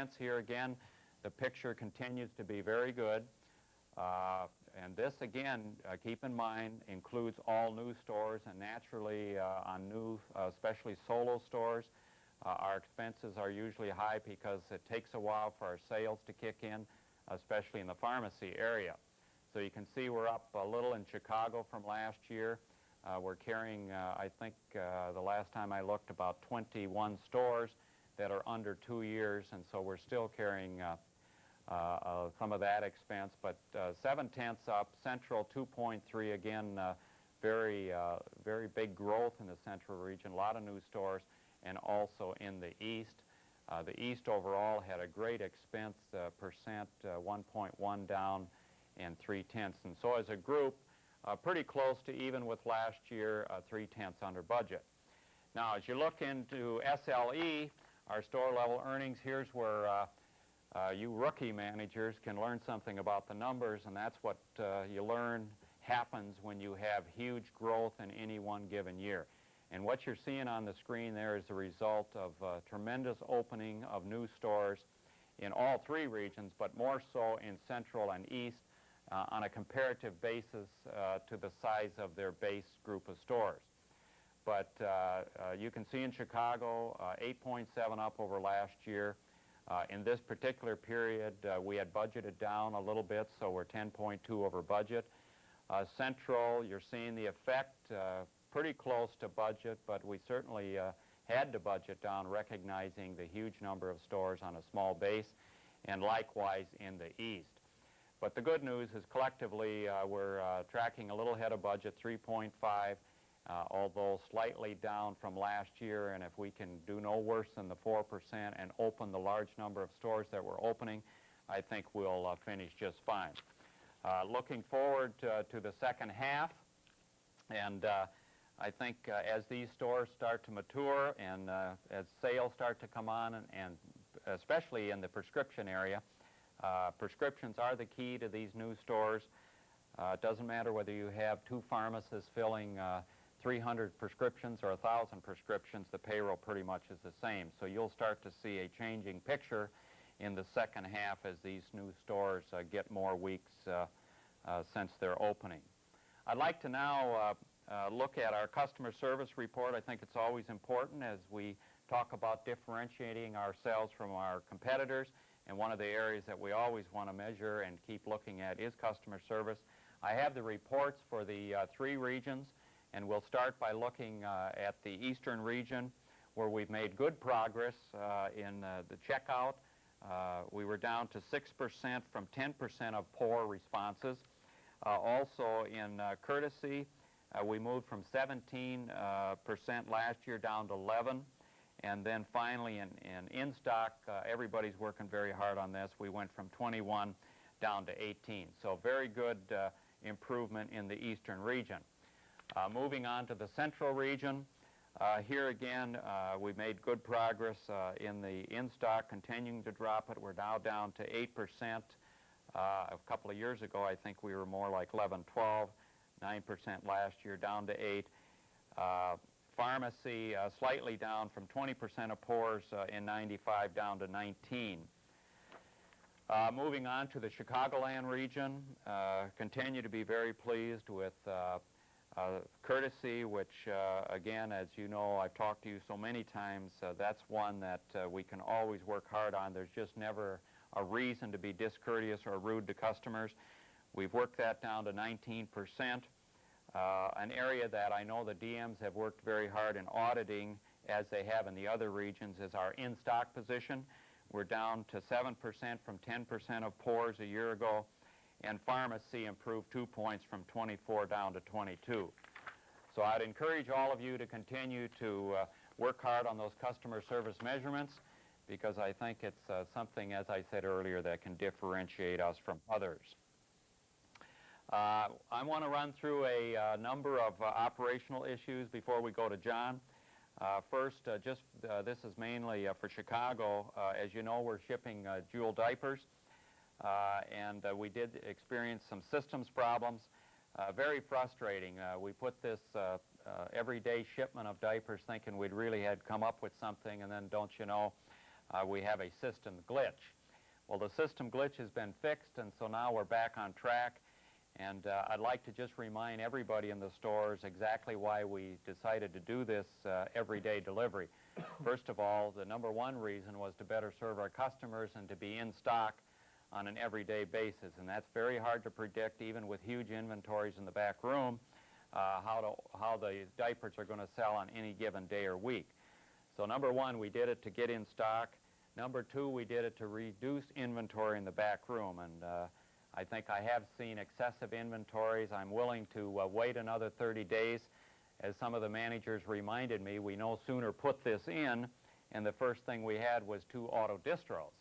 expense here again, the picture continues to be very good. And this, again, keep in mind, includes all new stores, and naturally on new, especially solo stores, our expenses are usually high because it takes a while for our sales to kick in, especially in the pharmacy area. So you can see we're up a little in Chicago from last year. We're carrying, I think, the last time I looked, about 21 stores that are under 2 years, and so we're still carrying some of that expense, but 0.7 up. Central 2.3, again, very big growth in the central region, a lot of new stores, and also in the east. The east overall had a great expense percent, 1.1 down and 0.3, and so as a group, pretty close to even with last year, 0.3 under budget. Now, as you look into SLE, our store level earnings, here's where you rookie managers can learn something about the numbers, and that's what you learn happens when you have huge growth in any one given year. And what you're seeing on the screen there is the result of tremendous opening of new stores in all 3 regions, but more so in Central and East on a comparative basis to the size of their base group of stores. But you can see in Chicago, 8.7 up over last year. In this particular period, we had budgeted down a little bit, so we're 10.2 over budget. Central, you're seeing the effect, pretty close to budget, but we certainly had to budget down, recognizing the huge number of stores on a small base, and likewise in the East. But the good news is collectively we're tracking a little ahead of budget, 3.5, although slightly down from last year, and if we can do no worse than the 4% and open the large number of stores that we're opening, I think we'll finish just fine. Looking forward to the second half, and I think as these stores start to mature and as sales start to come on, and especially in the prescription area, prescriptions are the key to these new stores. It doesn't matter whether you have 2 pharmacists filling 300 prescriptions or 1,000 prescriptions, the payroll pretty much is the same. So you'll start to see a changing picture in the second half as these new stores get more weeks since their opening. I'd like to now look at our customer service report. I think it's always important as we talk about differentiating ourselves from our competitors, and one of the areas that we always want to measure and keep looking at is customer service. I have the reports for the 3 regions, and we'll start by looking at the eastern region, where we've made good progress in the checkout. We were down to 6% from 10% of poor responses. Also in courtesy, we moved from 17% last year down to 11%. And then finally in stock, everybody's working very hard on this. We went from 21 down to 18. So very good improvement in the eastern region. Moving on to the central region, here again we made good progress in the in-stock, continuing to drop it. We're now down to 8%. A couple of years ago, I think we were more like 11, 12, 9% last year, down to 8. Pharmacy slightly down from 20% of pours in 95 down to 19. Moving on to the Chicagoland region, continue to be very pleased with courtesy, which again, as you know, I've talked to you so many times, that's one that we can always work hard on. There's just never a reason to be discourteous or rude to customers. We've worked that down to 19%. An area that I know the DMs have worked very hard in auditing, as they have in the other regions, is our in-stock position. We're down to 7% from 10% of pours a year ago, and pharmacy improved 2 points from 24 down to 22. So I'd encourage all of you to continue to work hard on those customer service measurements, because I think it's something, as I said earlier, that can differentiate us from others. I want to run through a number of operational issues before we go to John. First, this is mainly for Chicago. As you know, we're shipping Jewel diapers, and we did experience some systems problems. Very frustrating. We put this everyday shipment of diapers thinking we'd really had come up with something, and then don't you know, we have a system glitch. Well, the system glitch has been fixed, and so now we're back on track. And I'd like to just remind everybody in the stores exactly why we decided to do this everyday delivery. First of all, the number one reason was to better serve our customers and to be in stock on an everyday basis. And that's very hard to predict, even with huge inventories in the back room, how the diapers are going to sell on any given day or week. So number one, we did it to get in stock. Number two, we did it to reduce inventory in the back room. And I think I have seen excessive inventories. I'm willing to wait another 30 days. As some of the managers reminded me, we no sooner put this in, and the first thing we had was 2 auto distros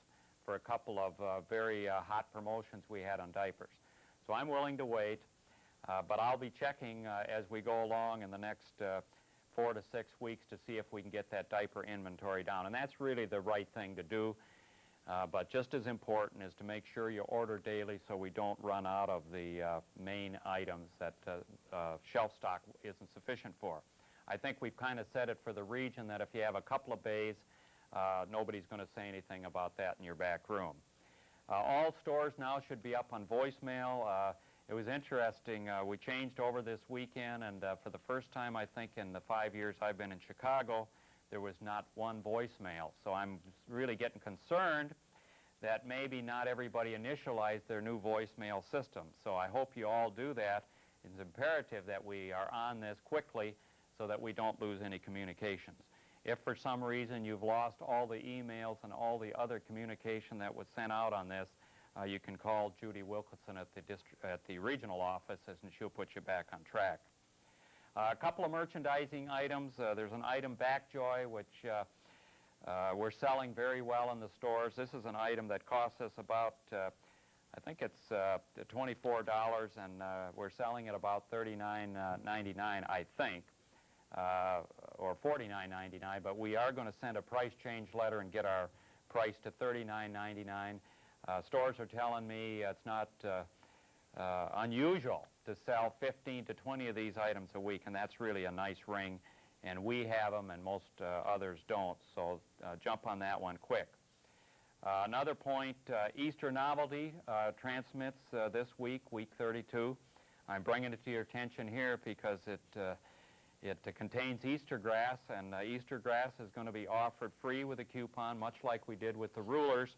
for a couple of very hot promotions we had on diapers. So I'm willing to wait, but I'll be checking as we go along in the next 4 to 6 weeks to see if we can get that diaper inventory down. And that's really the right thing to do. But just as important is to make sure you order daily so we don't run out of the main items that shelf stock isn't sufficient for. I think we've kind of said it for the region that if you have a couple of bays, nobody's going to say anything about that in your back room. All stores now should be up on voicemail. It was interesting. We changed over this weekend, and for the first time, I think, in the 5 years I've been in Chicago, there was not one voicemail. So I'm really getting concerned that maybe not everybody initialized their new voicemail system. So I hope you all do that. It's imperative that we are on this quickly so that we don't lose any communications. If for some reason you've lost all the emails and all the other communication that was sent out on this, you can call Judy Wilkinson at the regional offices, and she'll put you back on track. A couple of merchandising items. There's an item, Backjoy, which we're selling very well in the stores. This is an item that costs us about, I think it's $24, and we're selling it about $39.99, I think, or $49.99, but we are going to send a price change letter and get our price to $39.99. Stores are telling me it's not unusual to sell 15 to 20 of these items a week, and that's really a nice ring, and we have them and most others don't, so jump on that one quick. Another point, Easter novelty transmits this week, week 32. I'm bringing it to your attention here because it contains Easter grass, and Easter grass is going to be offered free with a coupon, much like we did with the rulers.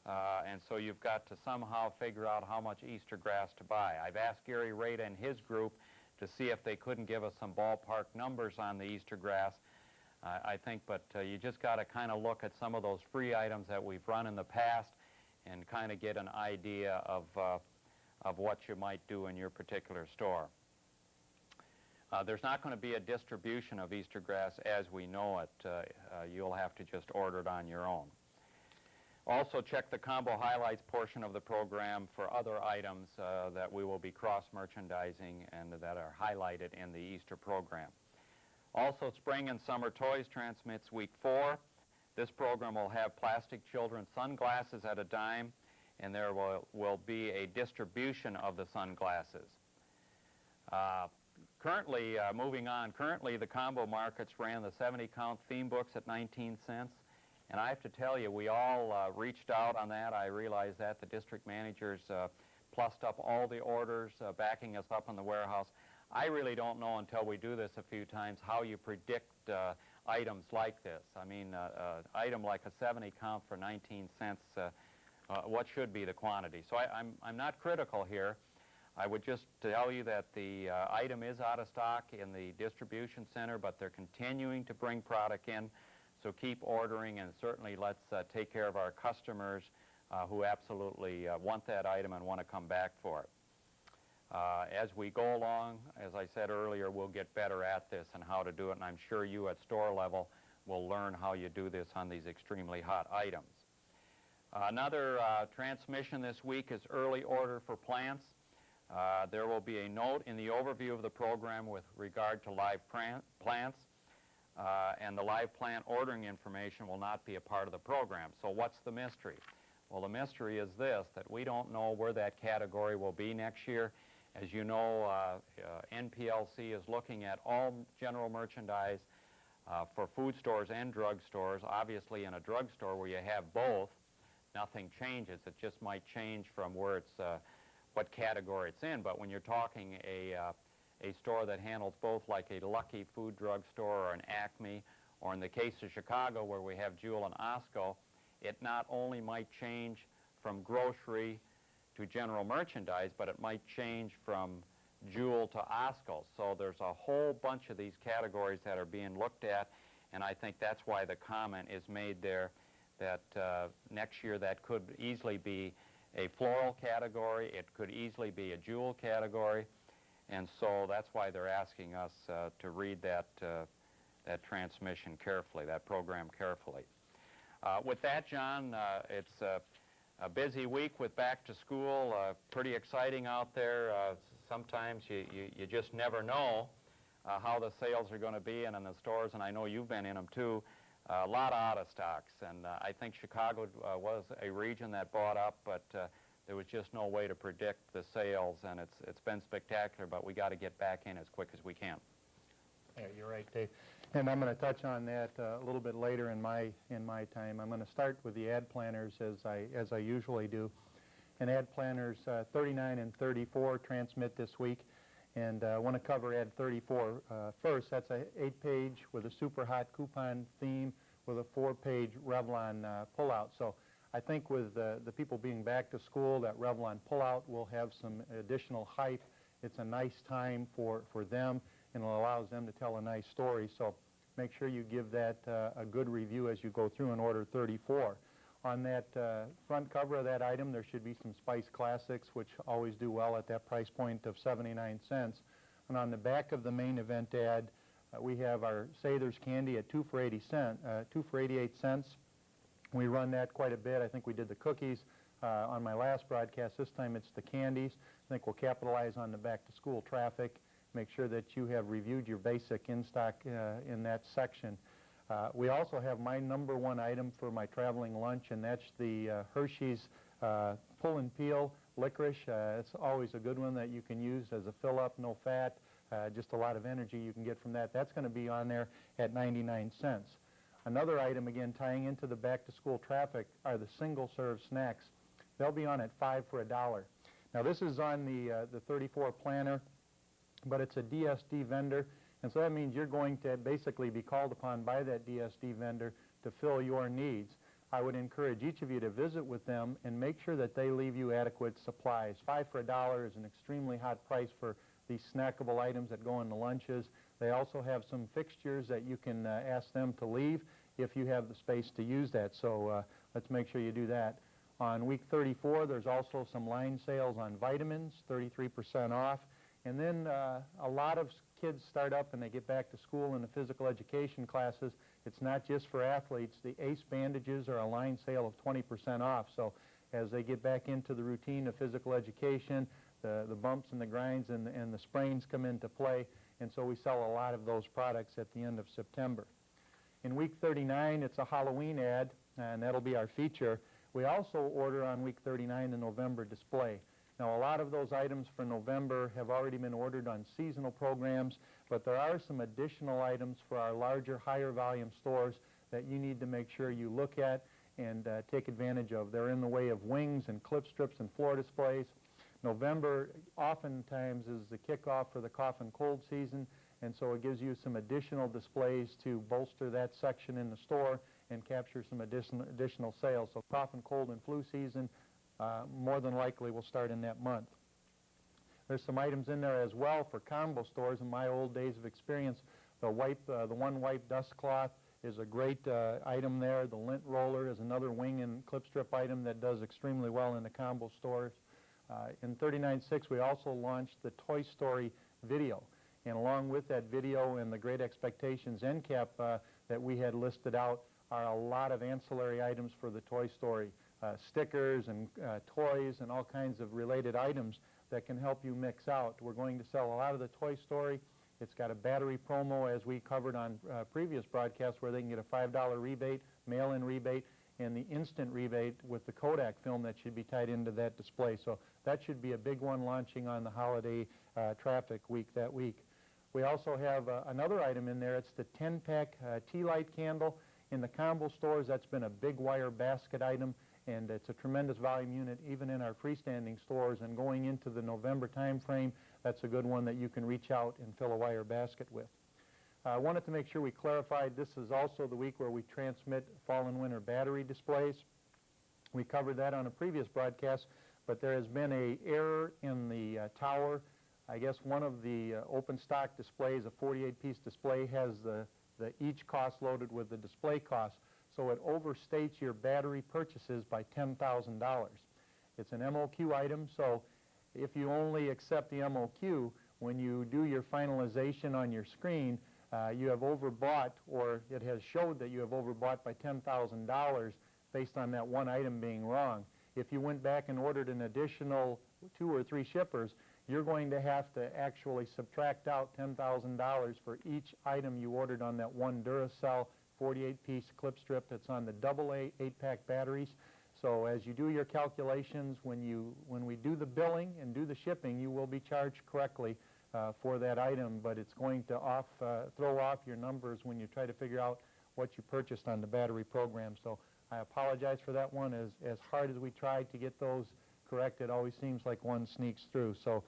And so you've got to somehow figure out how much Easter grass to buy. I've asked Gary Rada and his group to see if they couldn't give us some ballpark numbers on the Easter grass. I think, but you just got to kind of look at some of those free items that we've run in the past and kind of get an idea of what you might do in your particular store. There's not going to be a distribution of Easter grass as we know it. You'll have to just order it on your own. Also check the combo highlights portion of the program for other items that we will be cross-merchandising and that are highlighted in the Easter program. Also, Spring and Summer Toys transmits week 4. This program will have plastic children's sunglasses at a dime, and there will be a distribution of the sunglasses. Currently, moving on, currently the combo markets ran the 70-count theme books at 19 cents. And I have to tell you, we all reached out on that. I realized that the district managers plussed up all the orders, backing us up in the warehouse. I really don't know until we do this a few times how you predict items like this. I mean, an item like a 70 count for 19 cents, what should be the quantity? So I'm not critical here. I would just tell you that the item is out of stock in the distribution center, but they're continuing to bring product in. So keep ordering, and certainly let's take care of our customers who absolutely want that item and want to come back for it. As we go along, as I said earlier, we'll get better at this and how to do it, and I'm sure you at store level will learn how you do this on these extremely hot items. Another transmission this week is early order for plants. There will be a note in the overview of the program with regard to live plants. And the live plant ordering information will not be a part of the program. So what's the mystery? Well, the mystery is this, that we don't know where that category will be next year. As you know, NPLC is looking at all general merchandise For food stores and drug stores, obviously in a drugstore where you have both, nothing changes. It just might change from where it's, what category it's in. But when you're talking a store that handles both, like a Lucky Food Drug Store or an Acme, or in the case of Chicago where we have Jewel and Osco, it not only might change from grocery to general merchandise, but it might change from Jewel to Osco. So there's a whole bunch of these categories that are being looked at, and I think that's why the comment is made there that next year that could easily be a floral category, it could easily be a Jewel category, and so that's why they're asking us to read that, that transmission carefully, that program carefully. With that, John, it's a busy week with back to school, pretty exciting out there. Sometimes you just never know how the sales are going to be, and in the stores, and I know you've been in them too, a lot of out of stocks, and I think Chicago was a region that bought up, but there was just no way to predict the sales, and it's been spectacular, but we got to get back in as quick as we can. Yeah, you're right, Dave. And I'm going to touch on that a little bit later in my time. I'm going to start with the ad planners as I usually do. And ad planners 39 and 34 transmit this week, and I want to cover ad 34 first. That's a 8-page with a super hot coupon theme with a 4-page Revlon pullout. So I think with the people being back to school, that Revlon pullout will have some additional hype. It's a nice time for them, and it allows them to tell a nice story. So make sure you give that a good review as you go through and order 34. On that front cover of that item, there should be some Spice Classics, which always do well at that price point of 79 cents. And on the back of the main event ad, we have our Sather's candy at 2 for 88 cents. We run that quite a bit. I think we did the cookies on my last broadcast. This time it's the candies. I think we'll capitalize on the back-to-school traffic, make sure that you have reviewed your basic in-stock in that section. We also have my number one item for my traveling lunch, and that's the Hershey's Pull and Peel licorice. It's always a good one that you can use as a fill-up, no fat, just a lot of energy you can get from that. That's going to be on there at 99 cents. Another item, again, tying into the back-to-school traffic, are the single-serve snacks. They'll be on at 5 for $1. Now, this is on the 34 planner, but it's a DSD vendor, and so that means you're going to basically be called upon by that DSD vendor to fill your needs. I would encourage each of you to visit with them and make sure that they leave you adequate supplies. 5 for $1 is an extremely hot price for these snackable items that go in the lunches. They also have some fixtures that you can ask them to leave if you have the space to use that, so let's make sure you do that. On week 34, there's also some line sales on vitamins, 33% off. And then a lot of kids start up and they get back to school in the physical education classes. It's not just for athletes. The ACE bandages are a line sale of 20% off. So as they get back into the routine of physical education, the bumps and the grinds and the sprains come into play. And so we sell a lot of those products at the end of September. In week 39, it's a Halloween ad, and that'll be our feature. We also order on week 39 the November display. Now, a lot of those items for November have already been ordered on seasonal programs, but there are some additional items for our larger, higher volume stores that you need to make sure you look at and take advantage of. They're in the way of wings and clip strips and floor displays. November oftentimes is the kickoff for the cough and cold season, and so it gives you some additional displays to bolster that section in the store and capture some additional sales. So cough and cold and flu season more than likely will start in that month. There's some items in there as well for combo stores. In my old days of experience, the one wipe dust cloth is a great item there. The lint roller is another wing and clip strip item that does extremely well in the combo stores. In 39.6, we also launched the Toy Story video. And along with that video and the Great Expectations end cap that we had listed out are a lot of ancillary items for the Toy Story. Stickers and toys and all kinds of related items that can help you mix out. We're going to sell a lot of the Toy Story. It's got a battery promo, as we covered on previous broadcasts, where they can get a $5 rebate, mail-in rebate, and the instant rebate with the Kodak film that should be tied into that display. So that should be a big one launching on the holiday traffic week that week. We also have another item in there. It's the 10-pack tea light candle. In the combo stores, that's been a big wire basket item, and it's a tremendous volume unit even in our freestanding stores. And going into the November time frame, that's a good one that you can reach out and fill a wire basket with. I wanted to make sure we clarified this is also the week where we transmit fall and winter battery displays. We covered that on a previous broadcast, but there has been an error in the tower. I guess one of the open stock displays, a 48-piece display, has the each cost loaded with the display cost, so it overstates your battery purchases by $10,000. It's an MOQ item, so if you only accept the MOQ, when you do your finalization on your screen, you have overbought, or it has showed that you have overbought by $10,000 based on that one item being wrong. If you went back and ordered an additional 2 or 3 shippers, you're going to have to actually subtract out $10,000 for each item you ordered on that one Duracell 48-piece clip strip that's on the AA 8-pack batteries. So as you do your calculations, when we do the billing and do the shipping, you will be charged correctly for that item, but it's going to throw off your numbers when you try to figure out what you purchased on the battery program. So I apologize for that one. As hard as we tried to get those correct, it always seems like one sneaks through. So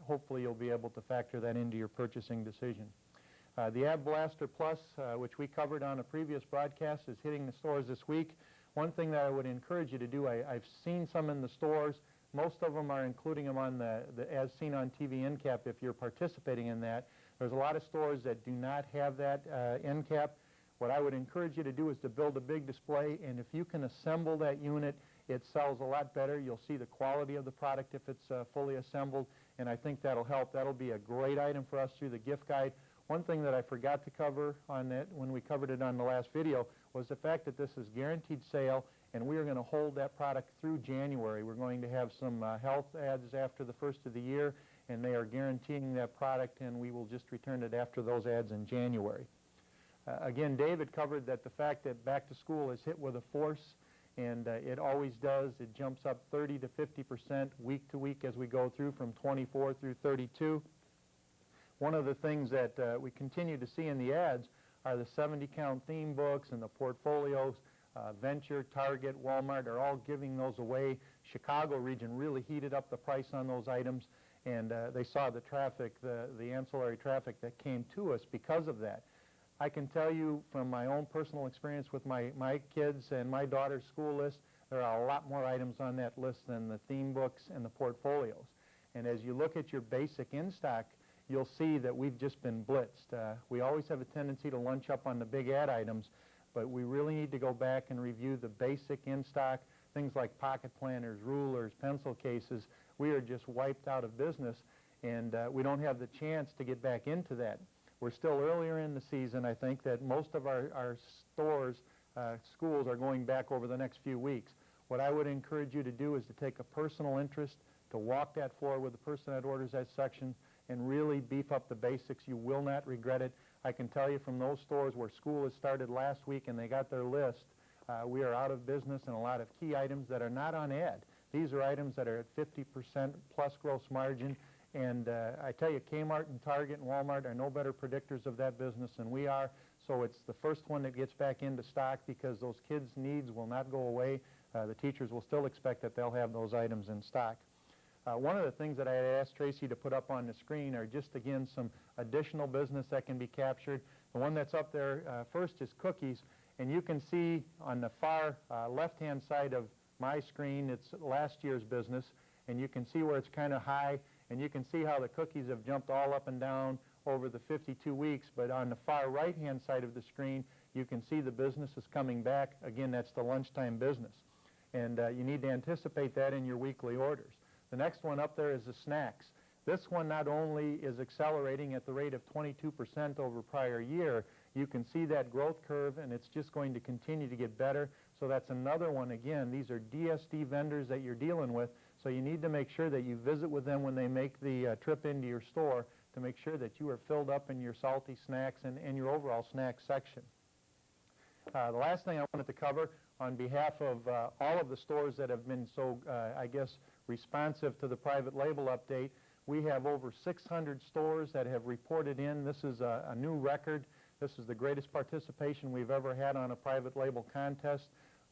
hopefully you'll be able to factor that into your purchasing decision. The Ab Blaster Plus, which we covered on a previous broadcast, is hitting the stores this week. One thing that I would encourage you to do, I've seen some in the stores. Most of them are including them on the as seen on TV end cap if you're participating in that. There's a lot of stores that do not have that end cap. What I would encourage you to do is to build a big display, and if you can assemble that unit, it sells a lot better. You'll see the quality of the product if it's fully assembled, and I think that'll help. That'll be a great item for us through the gift guide. One thing that I forgot to cover on that when we covered it on the last video was the fact that this is guaranteed sale, and we are going to hold that product through January. We're going to have some health ads after the first of the year, and they are guaranteeing that product, and we will just return it after those ads in January. Again, David covered that the fact that back to school is hit with a force, and it always does. It jumps up 30 to 50% week to week as we go through from 24 through 32. One of the things that we continue to see in the ads are the 70-count theme books and the portfolios. Venture, Target, Walmart are all giving those away. Chicago region really heated up the price on those items, and they saw the traffic, the ancillary traffic that came to us because of that. I can tell you from my own personal experience with my kids and my daughter's school list, there are a lot more items on that list than the theme books and the portfolios. And as you look at your basic in-stock, you'll see that we've just been blitzed. We always have a tendency to lunch up on the big ad items, but we really need to go back and review the basic in-stock, things like pocket planners, rulers, pencil cases. We are just wiped out of business, and we don't have the chance to get back into that. We're still earlier in the season. I think that most of our stores, schools are going back over the next few weeks. What I would encourage you to do is to take a personal interest, to walk that floor with the person that orders that section, and really beef up the basics. You will not regret it. I can tell you from those stores where school has started last week and they got their list, we are out of business in a lot of key items that are not on ad. These are items that are at 50% plus gross margin. And I tell you, Kmart and Target and Walmart are no better predictors of that business than we are. So it's the first one that gets back into stock because those kids' needs will not go away. The teachers will still expect that they'll have those items in stock. One of the things that I had asked Tracy to put up on the screen are just, again, some additional business that can be captured. The one that's up there first is cookies. And you can see on the far left-hand side of my screen, it's last year's business. And you can see where it's kind of high. And you can see how the cookies have jumped all up and down over the 52 weeks. But on the far right-hand side of the screen, you can see the business is coming back. Again, that's the lunchtime business. And you need to anticipate that in your weekly orders. The next one up there is the snacks. This one not only is accelerating at the rate of 22% over prior year, you can see that growth curve, and it's just going to continue to get better. So that's another one. Again, these are DSD vendors that you're dealing with, so you need to make sure that you visit with them when they make the trip into your store to make sure that you are filled up in your salty snacks and your overall snack section. The last thing I wanted to cover on behalf of all of the stores that have been so, I guess, responsive to the private label update We have over 600 stores that have reported in. This is a new record. This is the greatest participation we've ever had on a private label contest.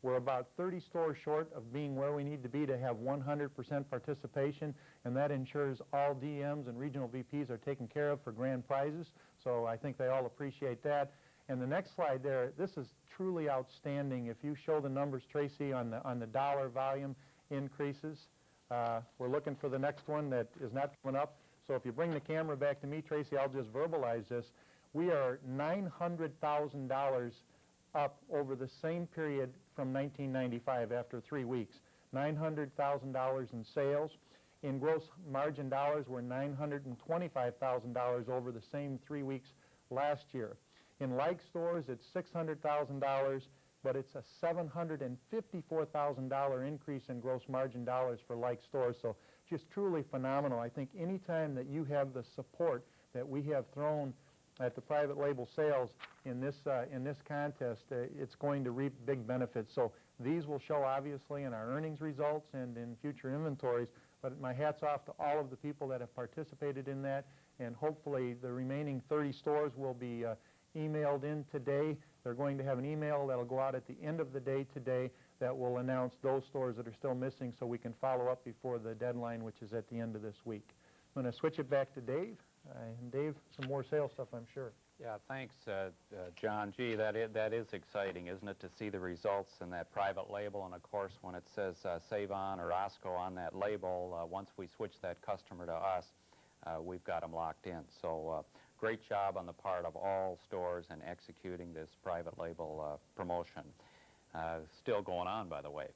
We're about 30 stores short of being where we need to be to have 100% participation, and that ensures all DMs and regional VPs are taken care of for grand prizes. So I think they all appreciate that. And the next slide there, this is truly outstanding. If you show the numbers, Tracy, on the dollar volume increases, we're looking for the next one that is not coming up. So if you bring the camera back to me, Tracy, I'll just verbalize this. We are $900,000 up over the same period from 1995 after 3 weeks. $900,000 in sales. In gross margin dollars, we're $925,000 over the same 3 weeks last year. In like stores, it's $600,000, but it's a $754,000 increase in gross margin dollars for like stores. So just truly phenomenal. I think any time that you have the support that we have thrown at the private label sales in this contest, it's going to reap big benefits. So these will show obviously in our earnings results and in future inventories, but my hat's off to all of the people that have participated in that, and hopefully the remaining 30 stores will be emailed in today. They're going to have an email that'll go out at the end of the day today that will announce those stores that are still missing so we can follow up before the deadline, which is at the end of this week. I'm going to switch it back to Dave. And Dave, some more sales stuff, I'm sure. Yeah, thanks, John. Gee, that is exciting, isn't it, to see the results in that private label. And, of course, when it says Save On or Osco on that label, once we switch that customer to us, we've got them locked in. So great job on the part of all stores in executing this private label promotion. Still going on, by the way.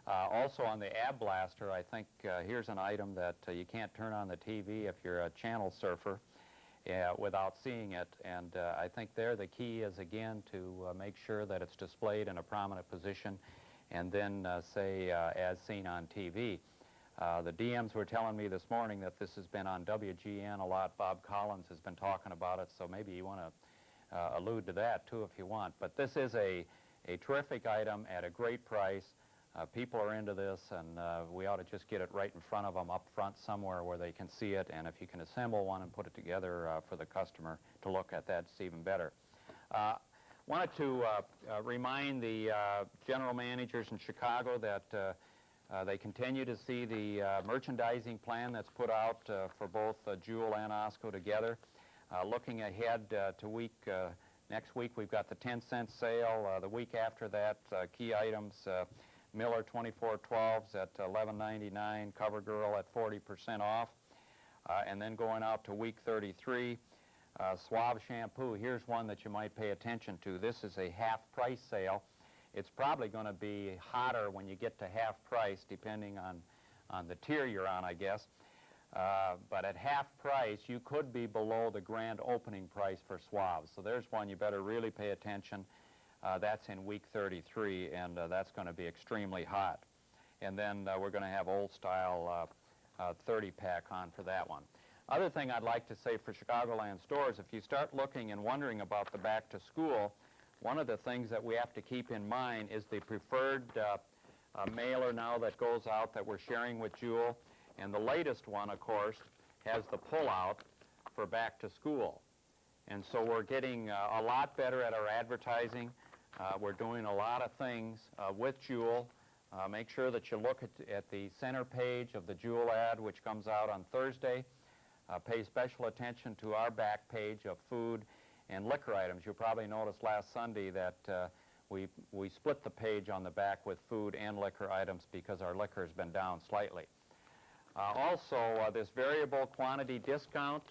Also on the Ab Blaster, I think here's an item that you can't turn on the TV if you're a channel surfer without seeing it. And I think there the key is, again, to make sure that it's displayed in a prominent position and then say, as seen on TV. The DMs were telling me this morning that this has been on WGN a lot. Bob Collins has been talking about it, so maybe you want to allude to that, too, if you want. But this is a terrific item at a great price. People are into this, and we ought to just get it right in front of them, up front somewhere where they can see it. And if you can assemble one and put it together for the customer to look at, that's even better. Wanted to remind the general managers in Chicago that they continue to see the merchandising plan that's put out for both Jewel and Osco together. Looking ahead to next week, we've got the 10-cent sale. The week after that, key items, Miller 2412s at $11.99, CoverGirl at 40% off. And then going out to week 33, Suave shampoo. Here's one that you might pay attention to. This is a half-price sale. It's probably going to be hotter when you get to half price, depending on the tier you're on, I guess. But at half price, you could be below the grand opening price for Suave. So there's one you better really pay attention. That's in week 33, and that's going to be extremely hot. And then we're going to have Old Style 30-pack on for that one. Other thing I'd like to say for Chicagoland stores, if you start looking and wondering about the back to school, one of the things that we have to keep in mind is the preferred mailer now that goes out that we're sharing with Jewel. And the latest one, of course, has the pullout for back to school. And so we're getting a lot better at our advertising. We're doing a lot of things with Jewel. Make sure that you look at the center page of the Jewel ad, which comes out on Thursday. Pay special attention to our back page of food and liquor items. You probably noticed last Sunday that we split the page on the back with food and liquor items because our liquor has been down slightly. Also, this variable quantity discount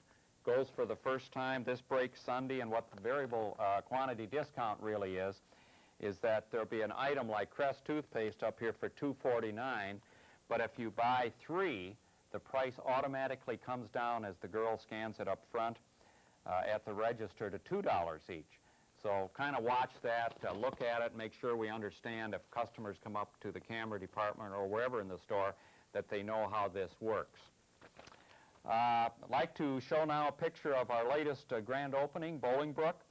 goes for the first time. This breaks Sunday, and what the variable quantity discount really is that there'll be an item like Crest toothpaste up here for $2.49, but if you buy 3, the price automatically comes down as the girl scans it up front at the register to $2 each. So kind of watch that, look at it, make sure we understand if customers come up to the camera department or wherever in the store that they know how this works. I'd like to show now a picture of our latest grand opening, Bolingbrook.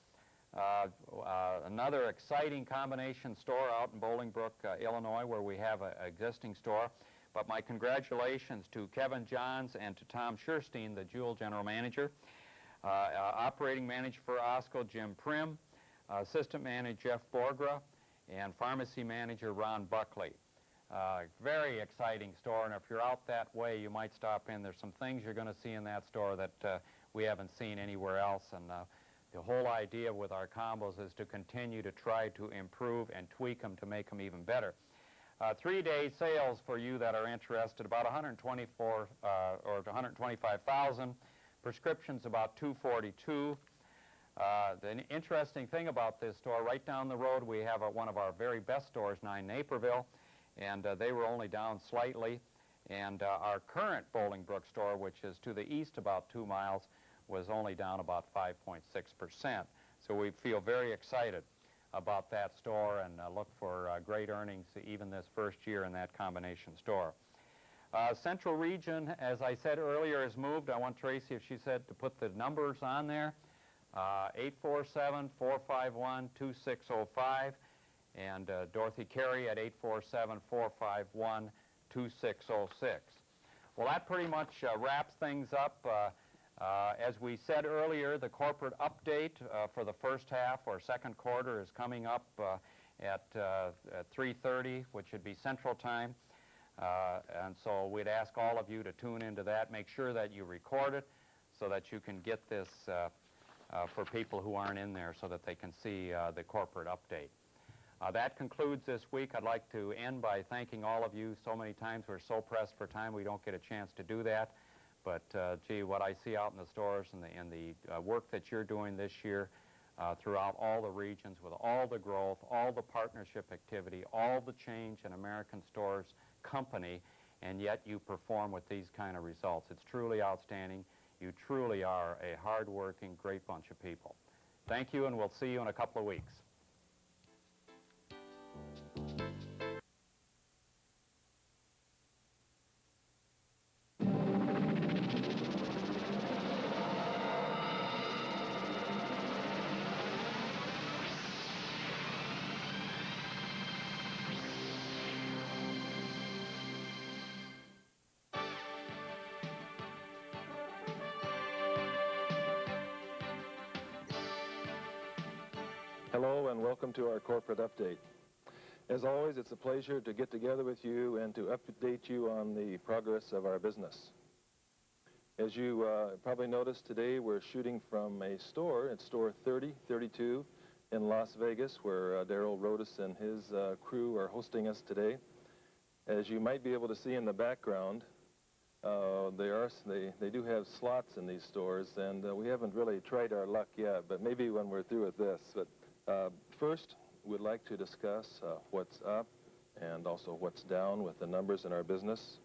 Another exciting combination store out in Bolingbrook, Illinois, where we have an existing store. But my congratulations to Kevin Johns and to Tom Scherstein, the Jewel General Manager. Operating Manager for OSCO, Jim Prim. Assistant Manager, Jeff Borgra. And Pharmacy Manager, Ron Buckley. Very exciting store, and if you're out that way, you might stop in. There's some things you're going to see in that store that we haven't seen anywhere else, and the whole idea with our combos is to continue to try to improve and tweak them to make them even better. 3-day sales for you that are interested, about 124 or 125,000. Prescriptions about 242. The interesting thing about this store, right down the road, we have one of our very best stores, 9 Naperville, and they were only down slightly. And our current Bolingbrook store, which is to the east about 2 miles, was only down about 5.6%. So we feel very excited about that store and look for great earnings even this first year in that combination store. Central Region, as I said earlier, has moved. I want Tracy, if she said, to put the numbers on there. 847-451-2605, and Dorothy Carey at 847-451-2606. Well, that pretty much wraps things up. As we said earlier, the corporate update for the first half or second quarter is coming up at 3:30, which would be Central Time. And so we'd ask all of you to tune into that. Make sure that you record it so that you can get this for people who aren't in there so that they can see the corporate update. That concludes this week. I'd like to end by thanking all of you. So many times we're so pressed for time we don't get a chance to do that. But, gee, what I see out in the stores and the work that you're doing this year throughout all the regions with all the growth, all the partnership activity, all the change in American Stores company, and yet you perform with these kind of results. It's truly outstanding. You truly are a hard-working, great bunch of people. Thank you, and we'll see you in a couple of weeks. Hello and welcome to our corporate update. As always, it's a pleasure to get together with you and to update you on the progress of our business. As you probably noticed today, we're shooting from a store. It's store 3032 in Las Vegas, where Darrell Rodas and his crew are hosting us today. As you might be able to see in the background, they do have slots in these stores, and we haven't really tried our luck yet, but maybe when we're through with this. But first, we'd like to discuss what's up and also what's down with the numbers in our business.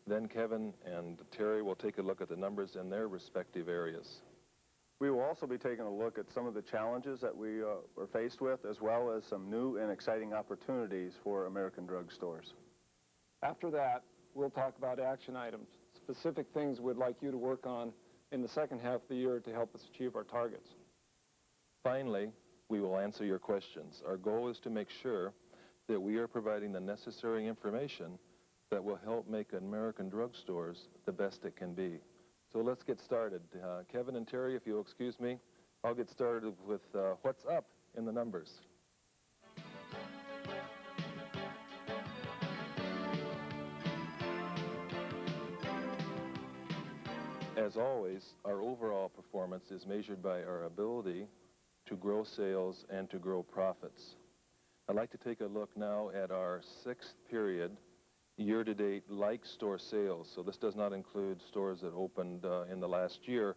Then Kevin and Terry will take a look at the numbers in their respective areas. We will also be taking a look at some of the challenges that we are faced with, as well as some new and exciting opportunities for American Drug Stores. After that, we'll talk about action items, specific things we'd like you to work on in the second half of the year to help us achieve our targets. Finally, we will answer your questions. Our goal is to make sure that we are providing the necessary information that will help make American Drug Stores the best it can be. So let's get started. Kevin and Terry, if you'll excuse me, I'll get started with what's up in the numbers. As always, our overall performance is measured by our ability to grow sales and to grow profits. I'd like to take a look now at our sixth period year-to-date like store sales. So this does not include stores that opened in the last year,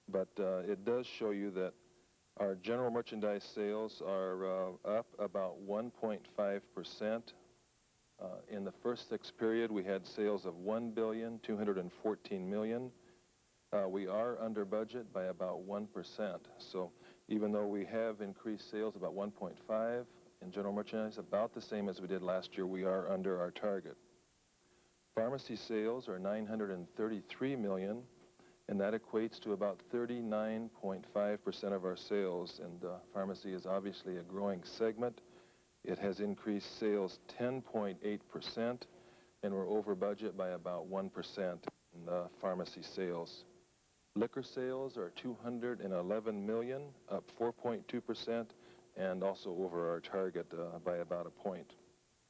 but it does show you that our general merchandise sales are up about 1.5%. In the first sixth period, we had sales of $1,214,000,000. We are under budget by about 1%. So even though we have increased sales about 1.5 in general merchandise, about the same as we did last year, we are under our target. Pharmacy sales are $933 million, and that equates to about 39.5% of our sales. And pharmacy is obviously a growing segment. It has increased sales 10.8%. and we're over budget by about 1% in pharmacy sales. Liquor sales are $211 million, up 4.2%, and also over our target by about a point.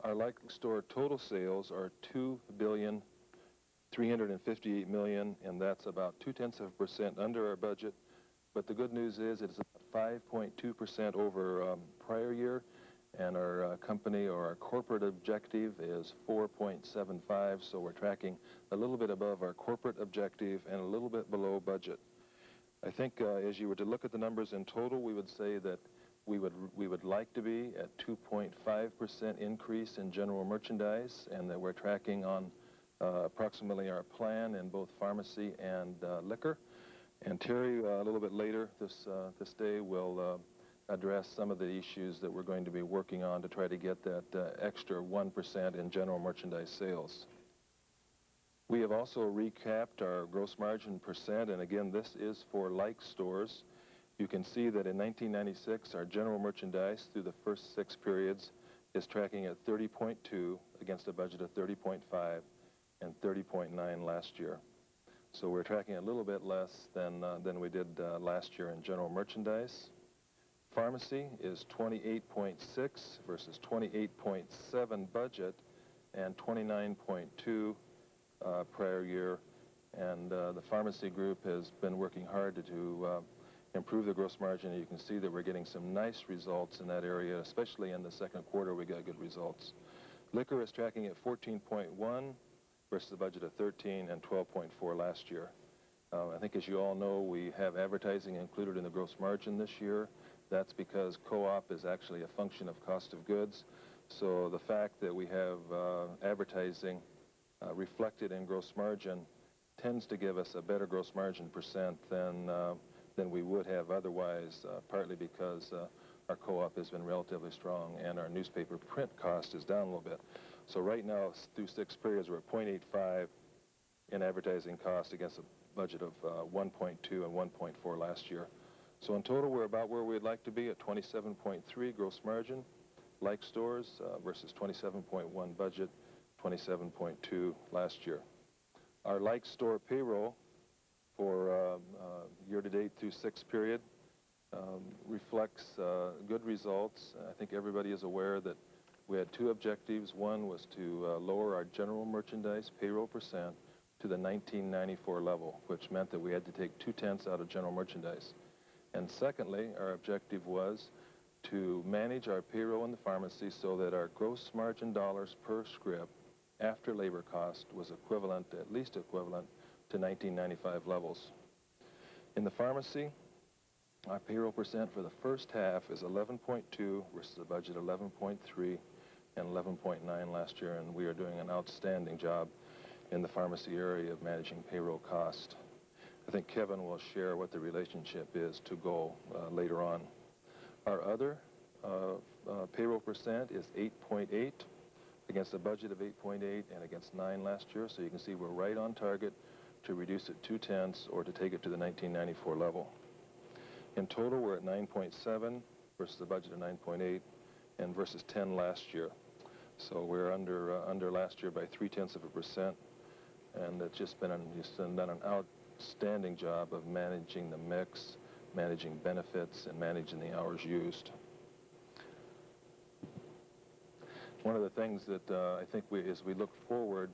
Our like store total sales are $2,358 million, and that's about 0.2% under our budget. But the good news is it's 5.2% over prior year, and our company or our corporate objective is 4.75, so we're tracking a little bit above our corporate objective and a little bit below budget. I think as you were to look at the numbers in total, we would say that we would like to be at 2.5% increase in general merchandise, and that we're tracking on approximately our plan in both pharmacy and liquor. And Terry, a little bit later this day, will address some of the issues that we're going to be working on to try to get that extra 1% in general merchandise sales. We have also recapped our gross margin percent, and again, this is for like stores. You can see that in 1996, our general merchandise through the first 6 periods is tracking at 30.2 against a budget of 30.5 and 30.9 last year. So we're tracking a little bit less than we did last year in general merchandise. Pharmacy is 28.6 versus 28.7 budget and 29.2 prior year. And the pharmacy group has been working hard to improve the gross margin. You can see that we're getting some nice results in that area, especially in the second quarter we got good results. Liquor is tracking at 14.1 versus a budget of 13 and 12.4 last year. I think as you all know, we have advertising included in the gross margin this year. That's because co-op is actually a function of cost of goods. So the fact that we have advertising reflected in gross margin tends to give us a better gross margin percent than we would have otherwise, partly because our co-op has been relatively strong and our newspaper print cost is down a little bit. So right now, through 6 periods, we're at 0.85 in advertising cost against a budget of 1.2 and 1.4 last year. So in total, we're about where we'd like to be at 27.3 gross margin, like stores, versus 27.1 budget, 27.2 last year. Our like store payroll for year-to-date through 6 period reflects good results. I think everybody is aware that we had 2 objectives. One was to lower our general merchandise payroll percent to the 1994 level, which meant that we had to take 0.2 out of general merchandise. And secondly, our objective was to manage our payroll in the pharmacy so that our gross margin dollars per script after labor cost was equivalent, at least equivalent, to 1995 levels. In the pharmacy, our payroll percent for the first half is 11.2 versus a budget of 11.3 and 11.9 last year, and we are doing an outstanding job in the pharmacy area of managing payroll cost. I think Kevin will share what the relationship is to goal later on. Our other payroll percent is 8.8 against a budget of 8.8 and against 9 last year, so you can see we're right on target to reduce it 0.2 or to take it to the 1994 level. In total, we're at 9.7 versus a budget of 9.8 and versus 10 last year. So we're under last year by 0.3%, and it's just done an outstanding job of managing the mix, managing benefits, and managing the hours used. One of the things that I think as we look forward,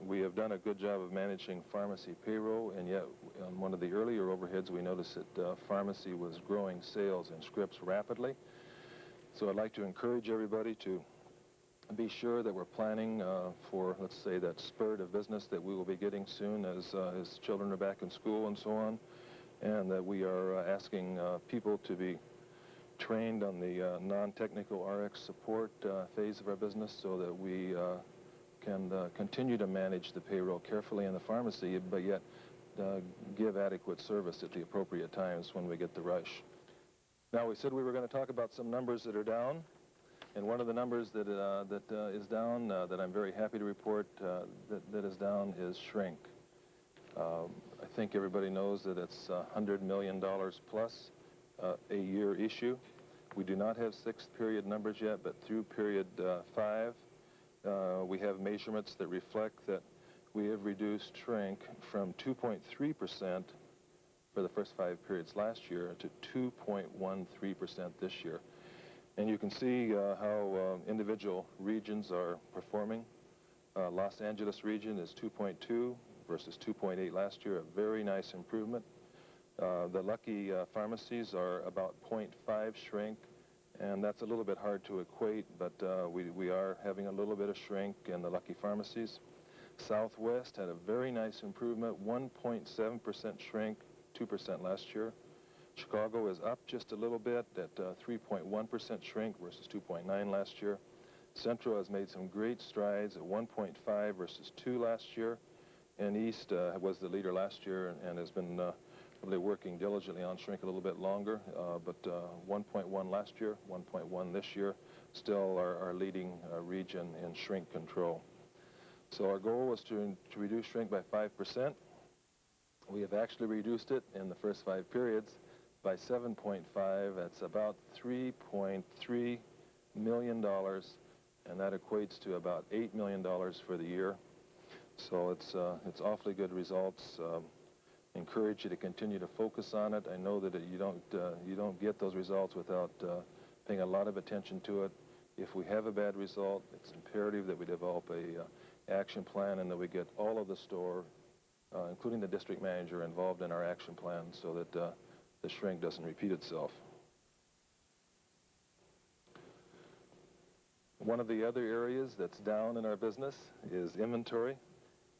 we have done a good job of managing pharmacy payroll, and yet on one of the earlier overheads we noticed that pharmacy was growing sales and scripts rapidly. So I'd like to encourage everybody to be sure that we're planning for, let's say, that spurt of business that we will be getting soon as children are back in school and so on, and that we are asking people to be trained on the non-technical RX support phase of our business so that we can continue to manage the payroll carefully in the pharmacy, but yet give adequate service at the appropriate times when we get the rush. Now, we said we were going to talk about some numbers that are down, and one of the numbers that is down, that I'm very happy to report that is down, is shrink. I think everybody knows that it's $100 million plus a year issue. We do not have 6th period numbers yet, but through period 5, we have measurements that reflect that we have reduced shrink from 2.3% for the first 5 periods last year to 2.13% this year. And you can see how individual regions are performing. Los Angeles region is 2.2 versus 2.8 last year, a very nice improvement. The lucky pharmacies are about 0.5 shrink, and that's a little bit hard to equate, but we are having a little bit of shrink in the lucky pharmacies. Southwest had a very nice improvement, 1.7% shrink, 2% last year. Chicago is up just a little bit at 3.1% shrink versus 2.9 last year. Central has made some great strides at 1.5 versus 2 last year. And East was the leader last year and has been really working diligently on shrink a little bit longer, but 1.1 last year, 1.1 this year, still our leading region in shrink control. So our goal was to reduce shrink by 5%. We have actually reduced it in the first 5 periods by 7.5. That's about $3.3 million, and that equates to about $8 million for the year. So it's awfully good results. Encourage you to continue to focus on it. I know that you don't get those results without paying a lot of attention to it. If we have a bad result, it's imperative that we develop a action plan and that we get all of the store, including the district manager, involved in our action plan so that the shrink doesn't repeat itself. One of the other areas that's down in our business is inventory.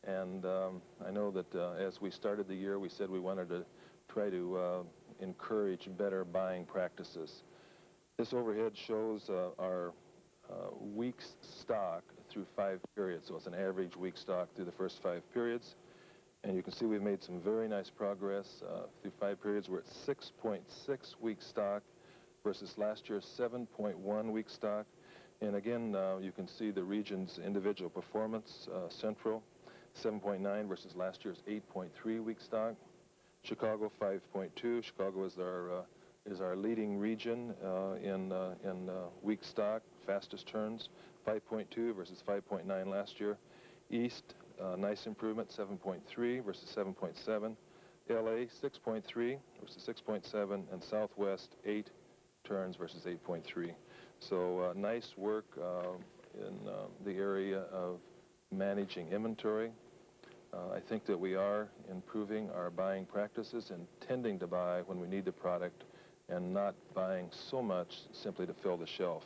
And I know that as we started the year, we said we wanted to try to encourage better buying practices. This overhead shows our weeks stock through 5 periods. So it's an average week stock through the first 5 periods. And you can see we've made some very nice progress through 5 periods. We're at 6.6 week stock versus last year's 7.1 week stock. And again, you can see the region's individual performance. Central, 7.9 versus last year's 8.3 week stock. Chicago, 5.2. Chicago is our leading region in week stock, fastest turns, 5.2 versus 5.9 last year. East, nice improvement, 7.3 versus 7.7. LA, 6.3 versus 6.7, and Southwest, 8 turns versus 8.3. So nice work in the area of managing inventory. I think that we are improving our buying practices and tending to buy when we need the product and not buying so much simply to fill the shelf.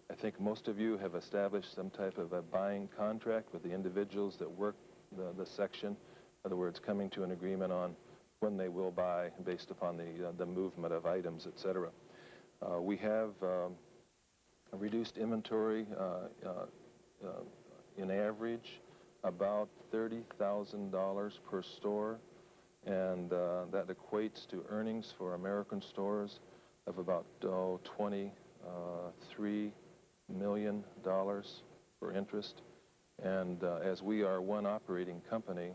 I think most of you have established some type of a buying contract with the individuals that work the section. In other words, coming to an agreement on when they will buy based upon the movement of items, etc. We have reduced inventory in average about $30,000 per store, and that equates to earnings for American stores of about $23 million for interest. And as we are one operating company,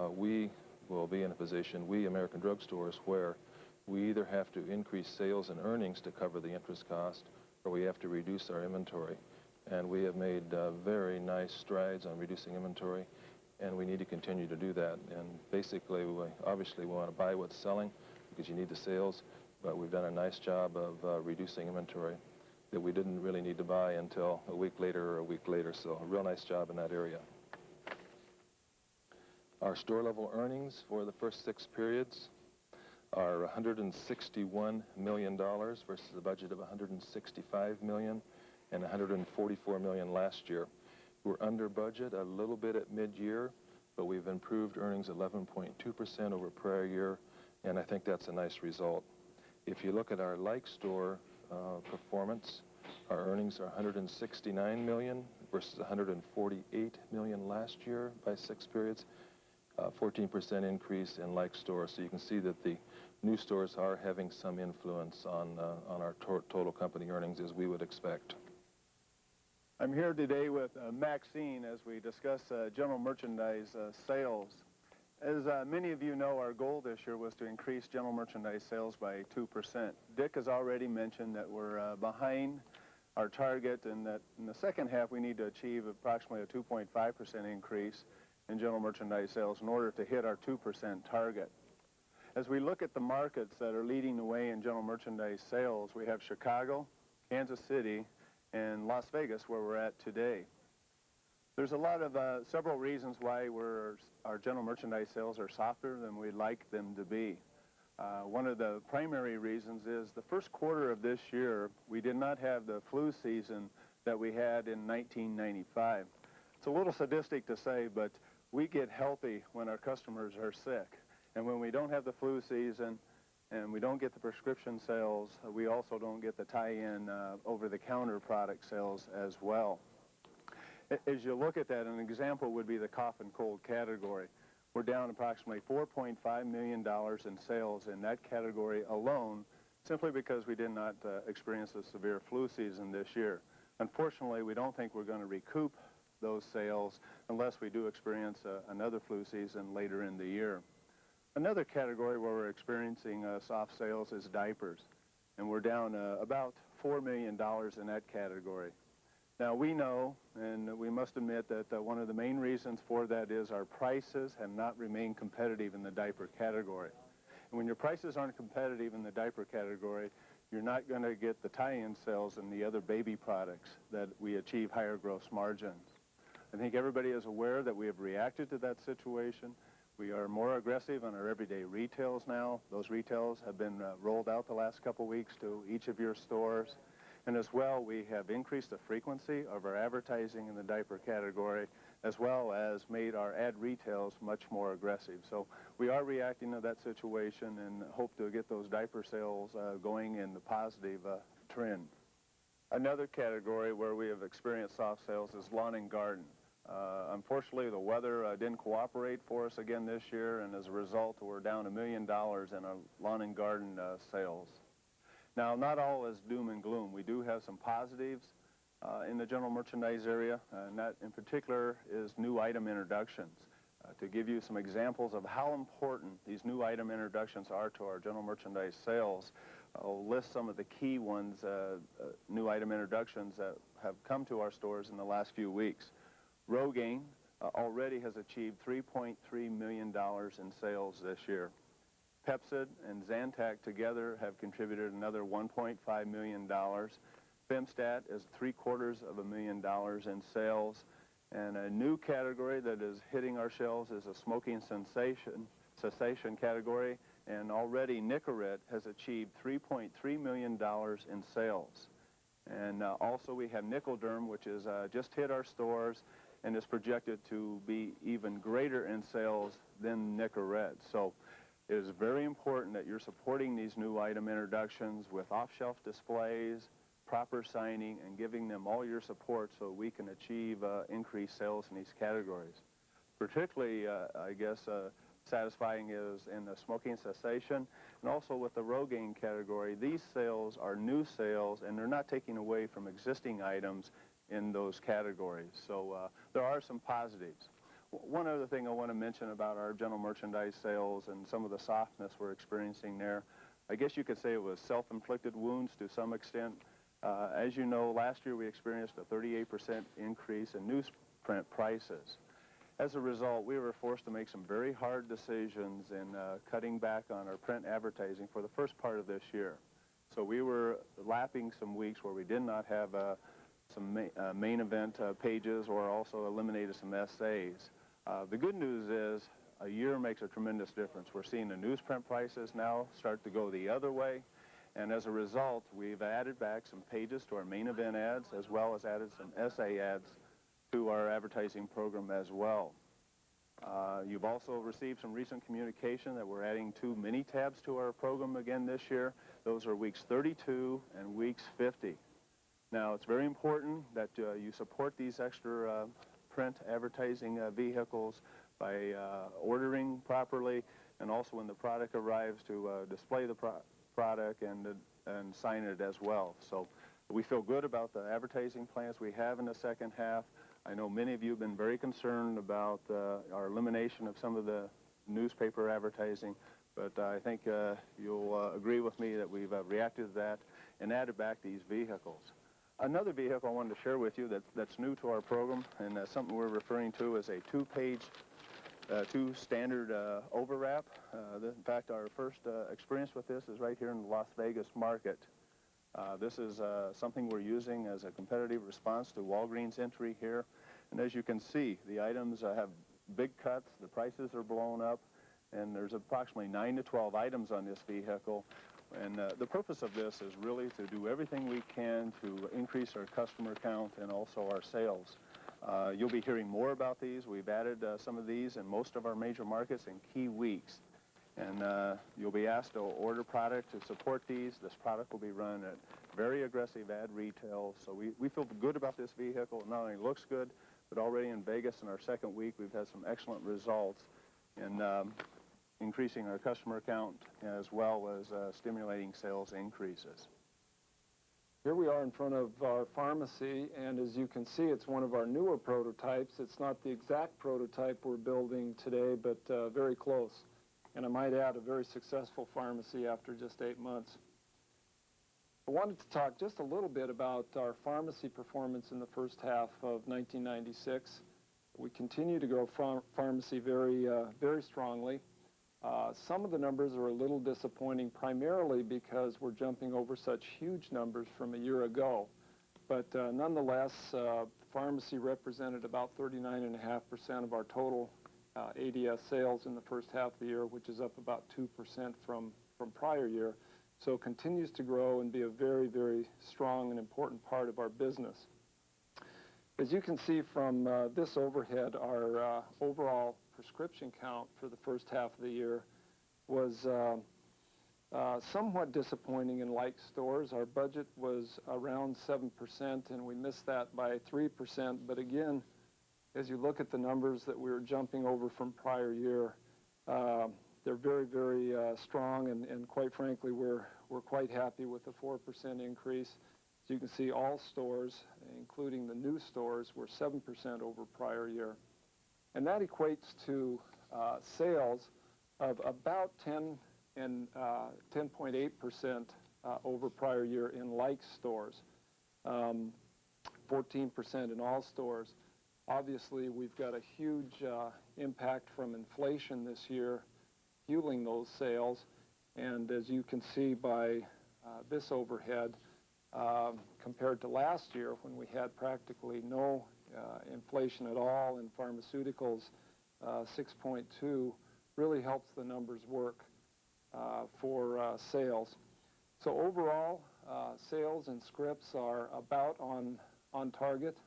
we will be in a position, we American Drug Stores, where we either have to increase sales and earnings to cover the interest cost, or we have to reduce our inventory. And we have made very nice strides on reducing inventory, and we need to continue to do that. And basically, obviously, we want to buy what's selling because you need the sales, but we've done a nice job of reducing inventory that we didn't really need to buy until a week later or a week later. So a real nice job in that area. Our store-level earnings for the first 6 periods are $161 million versus a budget of $165 million and $144 million last year. We're under budget a little bit at mid-year, but we've improved earnings 11.2% over prior year, and I think that's a nice result. If you look at our like store performance, our earnings are $169 million versus $148 million last year by 6 periods, 14% increase in like stores. So you can see that the new stores are having some influence on our total company earnings, as we would expect. I'm here today with Maxine as we discuss general merchandise sales. As many of you know, our goal this year was to increase general merchandise sales by 2%. Dick has already mentioned that we're behind our target, and that in the second half we need to achieve approximately a 2.5% increase in general merchandise sales in order to hit our 2% target. As we look at the markets that are leading the way in general merchandise sales, we have Chicago, Kansas City, and Las Vegas, where we're at today. There's a lot of several reasons why our general merchandise sales are softer than we'd like them to be. One of the primary reasons is the first quarter of this year, we did not have the flu season that we had in 1995. It's a little sadistic to say, but we get healthy when our customers are sick. And when we don't have the flu season and we don't get the prescription sales, we also don't get the tie-in over-the-counter product sales as well. As you look at that, an example would be the cough and cold category. We're down approximately $4.5 million in sales in that category alone, simply because we did not experience a severe flu season this year. Unfortunately, we don't think we're going to recoup those sales unless we do experience another flu season later in the year. Another category where we're experiencing soft sales is diapers, and we're down about $4 million in that category. Now, we know, and we must admit, that one of the main reasons for that is our prices have not remained competitive in the diaper category. And when your prices aren't competitive in the diaper category, you're not going to get the tie-in sales in the other baby products that we achieve higher gross margins. I think everybody is aware that we have reacted to that situation. We are more aggressive on our everyday retails now. Those retails have been rolled out the last couple weeks to each of your stores. And as well, we have increased the frequency of our advertising in the diaper category, as well as made our ad retails much more aggressive. So we are reacting to that situation and hope to get those diaper sales going in the positive trend. Another category where we have experienced soft sales is lawn and garden. Unfortunately, the weather didn't cooperate for us again this year, and as a result, we're down $1 million in our lawn and garden sales. Now, not all is doom and gloom. We do have some positives in the general merchandise area, and that in particular is new item introductions. To give you some examples of how important these new item introductions are to our general merchandise sales, I'll list some of the key ones, new item introductions that have come to our stores in the last few weeks. Rogaine already has achieved $3.3 million in sales this year. Pepsid and Zantac together have contributed another $1.5 million. Femstat is $750,000 in sales. And a new category that is hitting our shelves is a smoking cessation category. And already Nicorette has achieved $3.3 million in sales. And also we have Nicoderm, which is just hit our stores and is projected to be even greater in sales than Nicorette. So it is very important that you're supporting these new item introductions with off-shelf displays, proper signing, and giving them all your support so we can achieve increased sales in these categories. Particularly, I guess, satisfying is in the smoking cessation and also with the Rogaine category. These sales are new sales, and they're not taking away from existing items in those categories. So there are some positives. One other thing I want to mention about our general merchandise sales and some of the softness we're experiencing there, I guess you could say it was self-inflicted wounds to some extent. As you know, last year we experienced a 38% increase in newsprint prices. As a result, we were forced to make some very hard decisions in cutting back on our print advertising for the first part of this year. So we were lapping some weeks where we did not have some main event pages or also eliminated some essays. The good news is a year makes a tremendous difference. We're seeing the newsprint prices now start to go the other way, and as a result, we've added back some pages to our main event ads, as well as added some essay ads to our advertising program as well. You've also received some recent communication that we're adding 2 mini tabs to our program again this year. Those are weeks 32 and weeks 50. Now, it's very important that you support these extra print advertising vehicles by ordering properly, and also when the product arrives to display the product and sign it as well. So we feel good about the advertising plans we have in the second half. I know many of you have been very concerned about our elimination of some of the newspaper advertising, but I think you'll agree with me that we've reacted to that and added back these vehicles. Another vehicle I wanted to share with you that's new to our program, and something we're referring to as a two standard overwrap. In fact, our first experience with this is right here in the Las Vegas market. This is something we're using as a competitive response to Walgreens entry here. And as you can see, the items have big cuts, the prices are blown up, and there's approximately 9 to 12 items on this vehicle. And the purpose of this is really to do everything we can to increase our customer count and also our sales. You'll be hearing more about these. We've added some of these in most of our major markets in key weeks. And you'll be asked to order product to support these. This product will be run at very aggressive ad retail. So we feel good about this vehicle. It not only looks good, but already in Vegas in our second week, we've had some excellent results in increasing our customer count as well as stimulating sales increases. Here we are in front of our pharmacy, and as you can see, it's one of our newer prototypes. It's not the exact prototype we're building today, but very close. And I might add, a very successful pharmacy after just 8 months. I wanted to talk just a little bit about our pharmacy performance in the first half of 1996. We continue to grow pharmacy very strongly. Some of the numbers are a little disappointing, primarily because we're jumping over such huge numbers from a year ago. But nonetheless, pharmacy represented about 39.5% of our total ADS sales in the first half of the year, which is up about 2% from prior year. So it continues to grow and be a very strong and important part of our business. As you can see from this overhead, our overall prescription count for the first half of the year was somewhat disappointing in like stores. Our budget was around 7%, and we missed that by 3%. But again, as you look at the numbers that we were jumping over from prior year, they're very strong, and quite frankly, we're quite happy with the 4% increase. As you can see, all stores, including the new stores, were 7% over prior year. And that equates to sales of about 10 and 10.8% over prior year in like stores, 14% in all stores. Obviously, we've got a huge impact from inflation this year, fueling those sales. And as you can see by this overhead, compared to last year when we had practically no inflation at all in pharmaceuticals, 6.2 really helps the numbers work for sales. So overall, sales and scripts are about on target.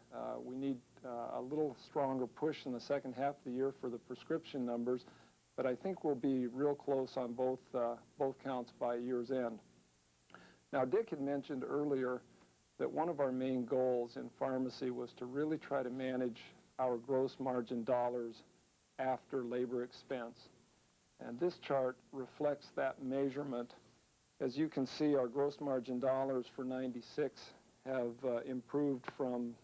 We need a little stronger push in the second half of the year for the prescription numbers, but I think we'll be real close on both counts by year's end. Now, Dick had mentioned earlier that one of our main goals in pharmacy was to really try to manage our gross margin dollars after labor expense. And this chart reflects that measurement. As you can see, our gross margin dollars for 96 have improved from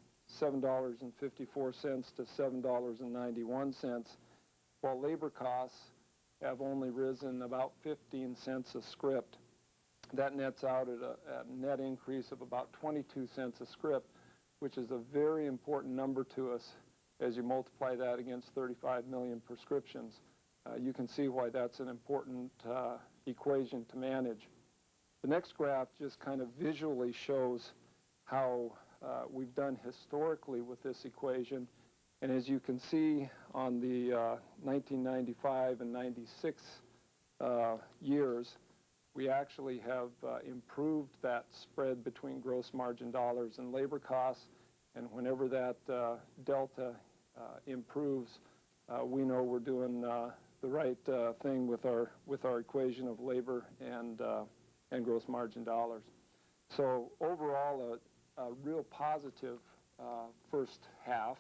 $7.54 to $7.91, while labor costs have only risen about 15 cents a script. That nets out at a net increase of about 22 cents a script, which is a very important number to us as you multiply that against 35 million prescriptions. You can see why that's an important equation to manage. The next graph just kind of visually shows how we've done historically with this equation. And as you can see on the 1995 and 96 years, we actually have improved that spread between gross margin dollars and labor costs. And whenever that delta improves, we know we're doing the right thing with our equation of labor and gross margin dollars. So overall, a real positive first half.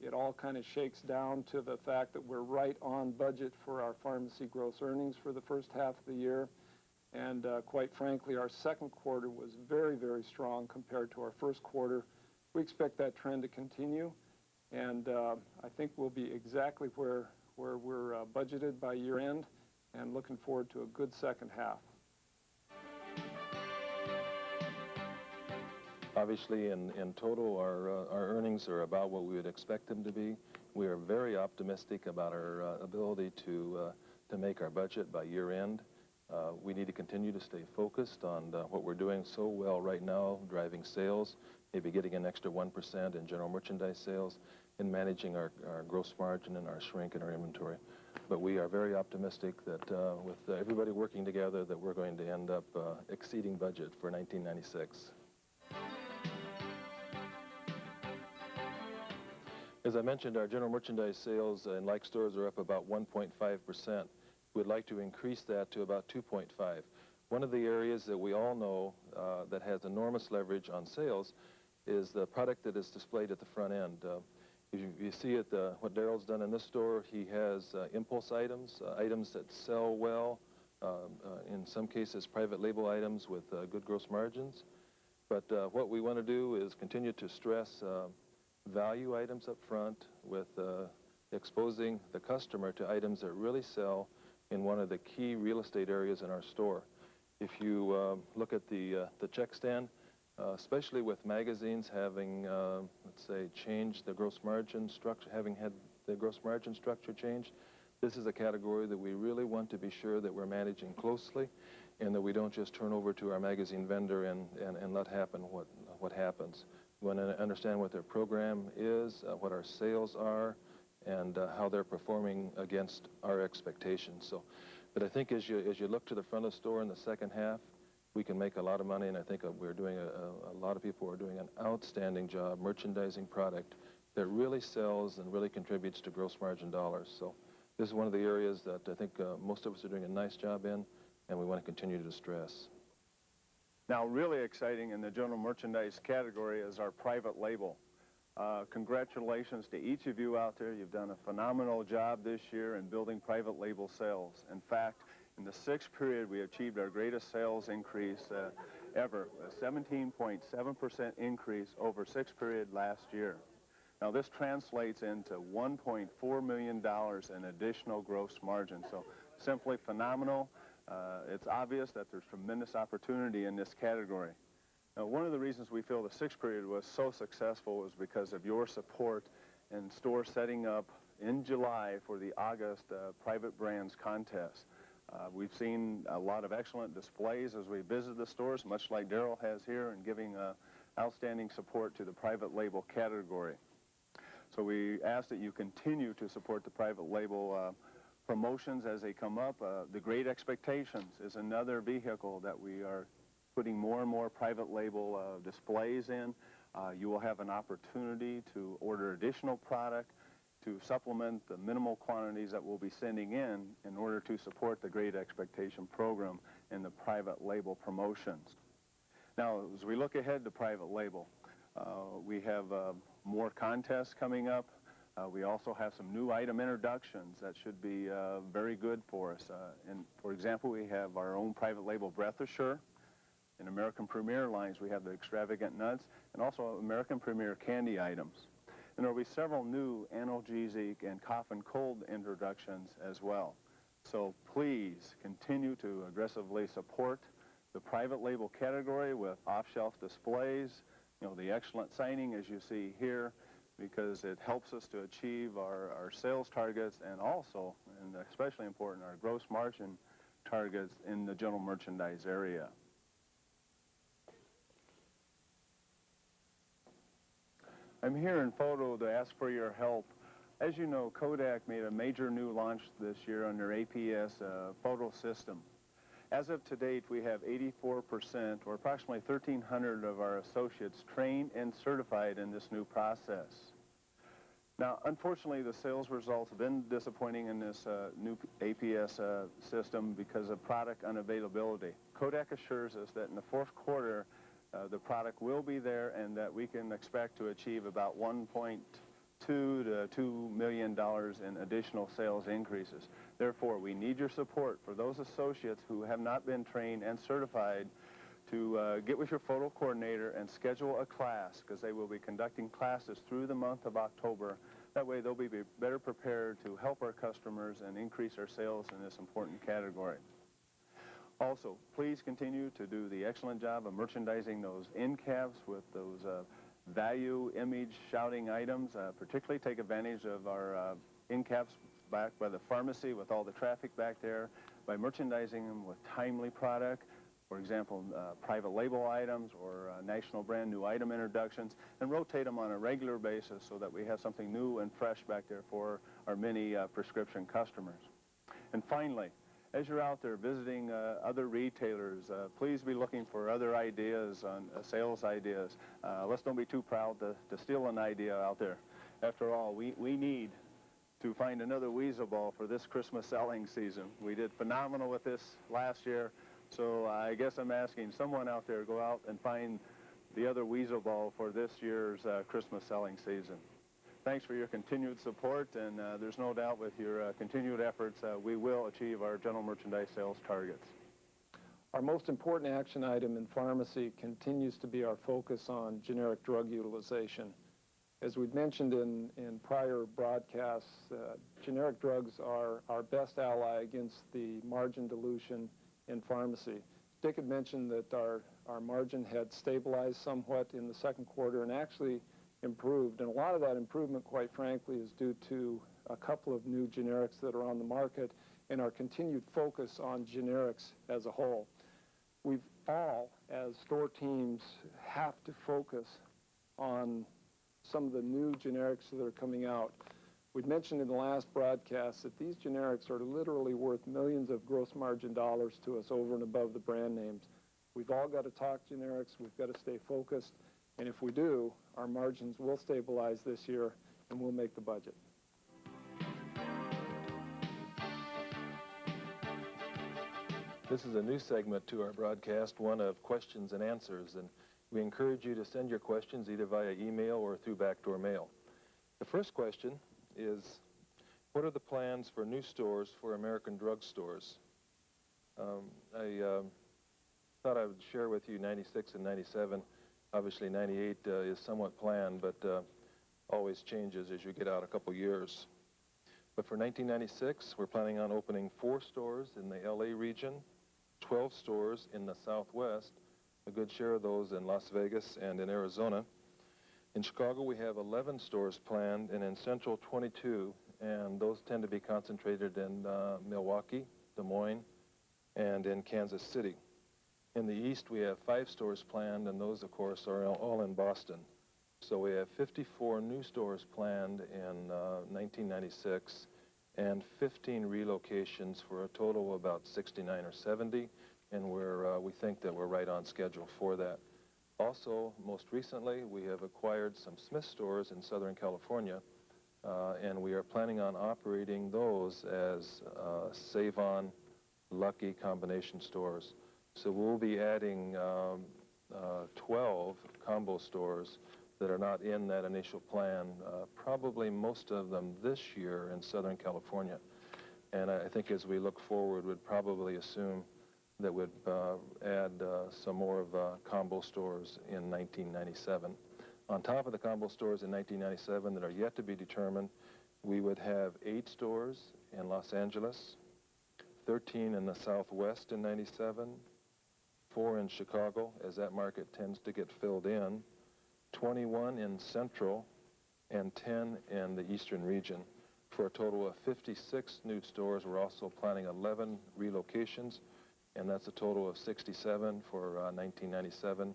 It all kind of shakes down to the fact that we're right on budget for our pharmacy gross earnings for the first half of the year. And quite frankly, our second quarter was very strong compared to our first quarter. We expect that trend to continue. And I think we'll be exactly where we're budgeted by year end, and looking forward to a good second half. Obviously, in total, our earnings are about what we would expect them to be. We are very optimistic about our ability to make our budget by year end. We need to continue to stay focused on what we're doing so well right now, driving sales, maybe getting an extra 1% in general merchandise sales, and managing our gross margin and our shrink in our inventory. But we are very optimistic that with everybody working together, that we're going to end up exceeding budget for 1996. As I mentioned, our general merchandise sales in like stores are up about 1.5%. We'd like to increase that to about 2.5. One of the areas that we all know that has enormous leverage on sales is the product that is displayed at the front end. If you see it, what Daryl's done in this store, he has impulse items, items that sell well, in some cases private label items with good gross margins. But what we want to do is continue to stress value items up front with exposing the customer to items that really sell in one of the key real estate areas in our store. If you look at the check stand, especially with magazines having, let's say, changed the gross margin structure, having had the gross margin structure changed, this is a category that we really want to be sure that we're managing closely and that we don't just turn over to our magazine vendor and let happen what happens. We want to understand what their program is, what our sales are, and how they're performing against our expectations. So, but I think as you look to the front of the store in the second half, we can make a lot of money, and I think we're doing a lot of people are doing an outstanding job merchandising product that really sells and really contributes to gross margin dollars. So this is one of the areas that I think most of us are doing a nice job in, and we want to continue to stress. Now, really exciting in the general merchandise category is our private label. Congratulations to each of you out there. You've done a phenomenal job this year in building private label sales. In fact, in the sixth period, we achieved our greatest sales increase ever, a 17.7% increase over sixth period last year. Now, this translates into $1.4 million in additional gross margin, so simply phenomenal. It's obvious that there's tremendous opportunity in this category. Now, one of the reasons we feel the sixth period was so successful was because of your support in store setting up in July for the August Private Brands Contest. We've seen a lot of excellent displays as we visit the stores, much like Daryl has here, and giving outstanding support to the private label category. So we ask that you continue to support the private label promotions as they come up. The Great Expectations is another vehicle that we are putting more and more private label displays in. You will have an opportunity to order additional product to supplement the minimal quantities that we'll be sending in order to support the Great Expectation program and the private label promotions. Now, as we look ahead to private label, we have more contests coming up. We also have some new item introductions that should be very good for us. And for example, we have our own private label Breath Assure. In American Premier lines, we have the Extravagant Nuts and also American Premier candy items. And there will be several new analgesic and cough and cold introductions as well. So please continue to aggressively support the private label category with off-shelf displays, the excellent signing as you see here, because it helps us to achieve our sales targets and also, and especially important, our gross margin targets in the general merchandise area. I'm here in photo to ask for your help. As you know, Kodak made a major new launch this year on their APS photo system. As of to date, we have 84%, or approximately 1,300 of our associates trained and certified in this new process. Now, unfortunately, the sales results have been disappointing in this new APS system because of product unavailability. Kodak assures us that in the fourth quarter, the product will be there and that we can expect to achieve about $1.2 to $2 million in additional sales increases. Therefore, we need your support for those associates who have not been trained and certified to get with your photo coordinator and schedule a class, because they will be conducting classes through the month of October. That way they'll be better prepared to help our customers and increase our sales in this important category. Also, please continue to do the excellent job of merchandising those end caps with those value image shouting items. Particularly take advantage of our end caps back by the pharmacy with all the traffic back there by merchandising them with timely product. For example, private label items or national brand new item introductions, and rotate them on a regular basis so that we have something new and fresh back there for our many prescription customers. And finally, as you're out there visiting other retailers, please be looking for other ideas on sales ideas. Let's don't be too proud to steal an idea out there. After all, we need to find another Weasel Ball for this Christmas selling season. We did phenomenal with this last year. So I guess I'm asking someone out there to go out and find the other Weasel Ball for this year's Christmas selling season. Thanks for your continued support, and there's no doubt with your continued efforts, we will achieve our general merchandise sales targets. Our most important action item in pharmacy continues to be our focus on generic drug utilization. As we've mentioned in prior broadcasts, generic drugs are our best ally against the margin dilution in pharmacy. Dick had mentioned that our margin had stabilized somewhat in the second quarter and actually improved. And a lot of that improvement, quite frankly, is due to a couple of new generics that are on the market and our continued focus on generics as a whole. We've all, as store teams, have to focus on some of the new generics that are coming out. We'd mentioned in the last broadcast that these generics are literally worth millions of gross margin dollars to us over and above the brand names. We've all got to talk generics. We've got to stay focused. And if we do, our margins will stabilize this year and we'll make the budget. This is a new segment to our broadcast, one of questions and answers, and we encourage you to send your questions either via email or through backdoor mail. The first question is, what are the plans for new stores for American Drug Stores? I thought I would share with you 96 and 97. Obviously 98 is somewhat planned, but always changes as you get out a couple years. But for 1996, we're planning on opening 4 stores in the LA region, 12 stores in the Southwest, a good share of those in Las Vegas and in Arizona. In Chicago, we have 11 stores planned, and in Central, 22, and those tend to be concentrated in Milwaukee, Des Moines, and in Kansas City. In the East, we have 5 stores planned, and those, of course, are all in Boston. So we have 54 new stores planned in 1996, and 15 relocations for a total of about 69 or 70, and we think that we're right on schedule for that. Also, most recently, we have acquired some Smith stores in Southern California, and we are planning on operating those as Save-On Lucky combination stores. So we'll be adding 12 combo stores that are not in that initial plan, probably most of them this year in Southern California. And I think as we look forward, we'd probably assume that we'd add some more of combo stores in 1997. On top of the combo stores in 1997 that are yet to be determined, we would have 8 stores in Los Angeles, 13 in the Southwest in 97, 4 in Chicago, as that market tends to get filled in, 21 in Central, and 10 in the Eastern region, for a total of 56 new stores. We're also planning 11 relocations, and that's a total of 67 for 1997.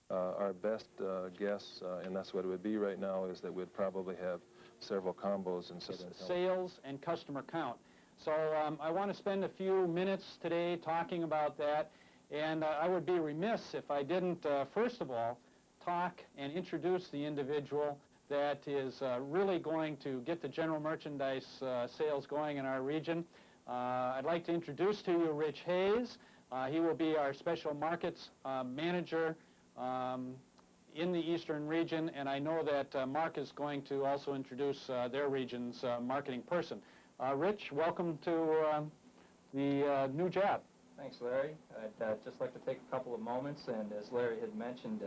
Our best guess, and that's what it would be right now, is that we'd probably have several combos in Southern California. Sales and customer count. So I want to spend a few minutes today talking about that, and I would be remiss if I didn't, first of all, talk and introduce the individual that is really going to get the general merchandise sales going in our region. I'd like to introduce to you Rich Hayes. He will be our special markets manager in the Eastern region, and I know that Mark is going to also introduce their region's marketing person. Rich, welcome to the new job. Thanks, Larry. I'd just like to take a couple of moments, and as Larry had mentioned,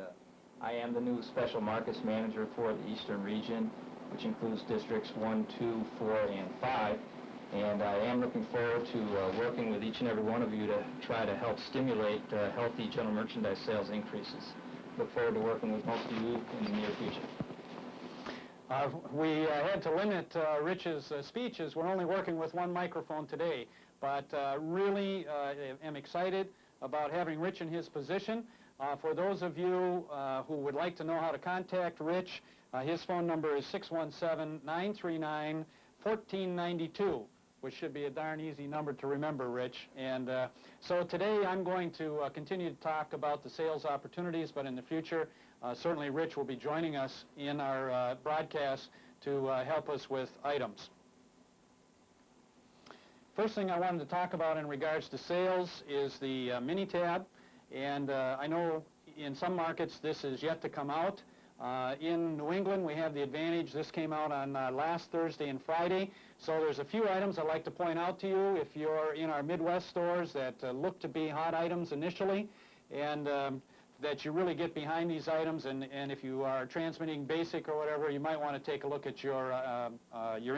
I am the new special markets manager for the Eastern region, which includes districts 1, 2, 4, and 5. And I am looking forward to working with each and every one of you to try to help stimulate healthy general merchandise sales increases. Look forward to working with most of you in the near future. We had to limit Rich's speeches. We're only working with one microphone today, but really am excited about having Rich in his position. For those of you who would like to know how to contact Rich, his phone number is 617-939-1492, which should be a darn easy number to remember, Rich. And so today I'm going to continue to talk about the sales opportunities, but in the future, certainly Rich will be joining us in our broadcast to help us with items. First thing I wanted to talk about in regards to sales is the mini tab. And I know in some markets this is yet to come out. In New England, we have the advantage. This came out on last Thursday and Friday. So there's a few items I'd like to point out to you if you're in our Midwest stores that look to be hot items initially, and that you really get behind these items. And if you are transmitting basic or whatever, you might want to take a look at your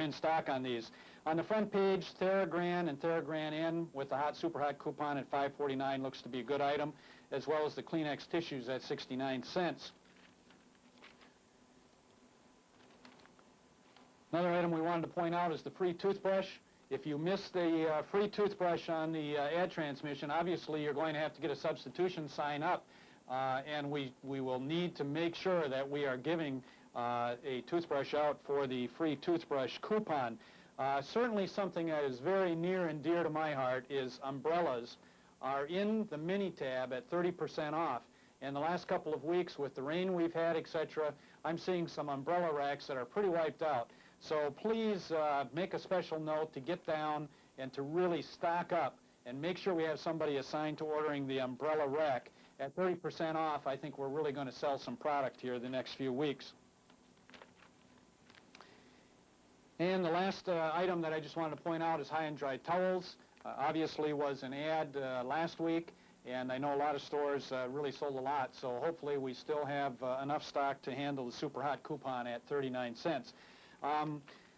in stock on these. On the front page, Theragran and Theragran N with the Super Hot coupon at $5.49 looks to be a good item, as well as the Kleenex tissues at 69 cents. Another item we wanted to point out is the free toothbrush. If you miss the free toothbrush on the ad transmission, obviously you're going to have to get a substitution sign up, and we will need to make sure that we are giving a toothbrush out for the free toothbrush coupon. Certainly something that is very near and dear to my heart is umbrellas are in the mini tab at 30% off. And the last couple of weeks with the rain we've had, etc., I'm seeing some umbrella racks that are pretty wiped out. So please make a special note to get down and to really stock up and make sure we have somebody assigned to ordering the umbrella rack. At 30% off, I think we're really going to sell some product here the next few weeks. And the last item that I just wanted to point out is high and dry towels. Obviously was an ad last week, and I know a lot of stores really sold a lot, so hopefully we still have enough stock to handle the Super Hot coupon at 39 cents.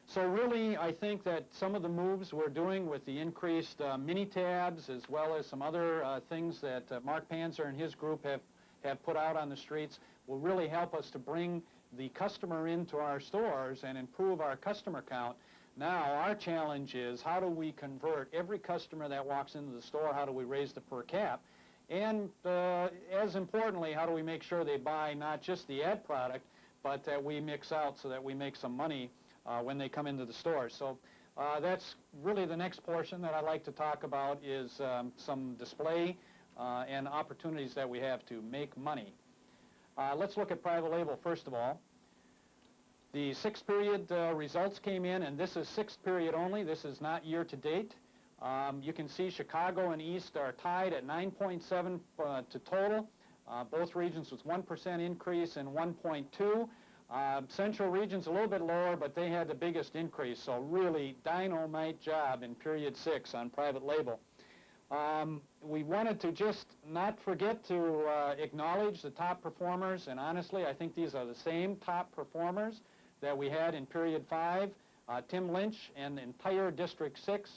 So really, I think that some of the moves we're doing with the increased mini tabs, as well as some other things that Mark Panzer and his group have put out on the streets, will really help us to bring the customer into our stores and improve our customer count. Now, our challenge is how do we convert every customer that walks into the store, how do we raise the per cap, and as importantly, how do we make sure they buy not just the ad product, but that we mix out so that we make some money when they come into the store. So that's really the next portion that I'd like to talk about is some display and opportunities that we have to make money. Let's look at private label first of all. The sixth period results came in, and this is sixth period only. This is not year to date. You can see Chicago and East are tied at 9.7 to total. Both regions with 1% increase and 1.2. Central region's a little bit lower, but they had the biggest increase. So really dynamite job in period 6 on private label. We wanted to just not forget to acknowledge the top performers, and honestly, I think these are the same top performers that we had in period 5. Tim Lynch and entire District 6,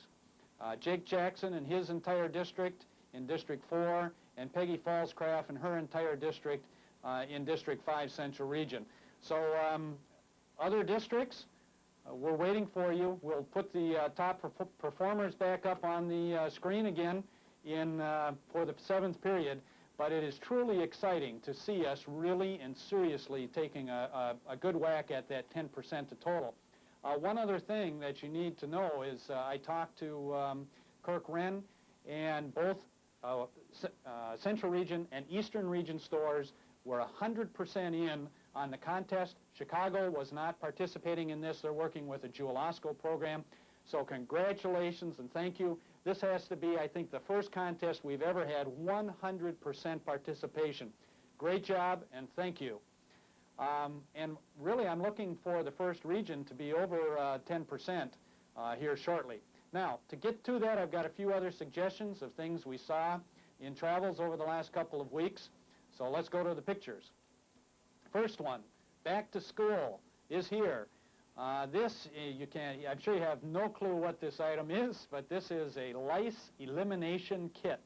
Jake Jackson and his entire district in District 4, and Peggy Fallscraft and her entire district in District 5 Central Region. So other districts, we're waiting for you. We'll put the top performers back up on the screen again for the 7th period, but it is truly exciting to see us really and seriously taking a good whack at that 10% to total. One other thing that you need to know is I talked to Kirk Wren, and both Central Region and Eastern Region stores were 100% in on the contest. Chicago was not participating in this. They're working with a Jewel-Osco program. So congratulations and thank you. This has to be, I think, the first contest we've ever had 100% participation. Great job and thank you. And really, I'm looking for the first region to be over 10% here shortly. Now, to get to that, I've got a few other suggestions of things we saw in travels over the last couple of weeks. So let's go to the pictures. First one, back to school is here. I'm sure you have no clue what this item is, but this is a lice elimination kit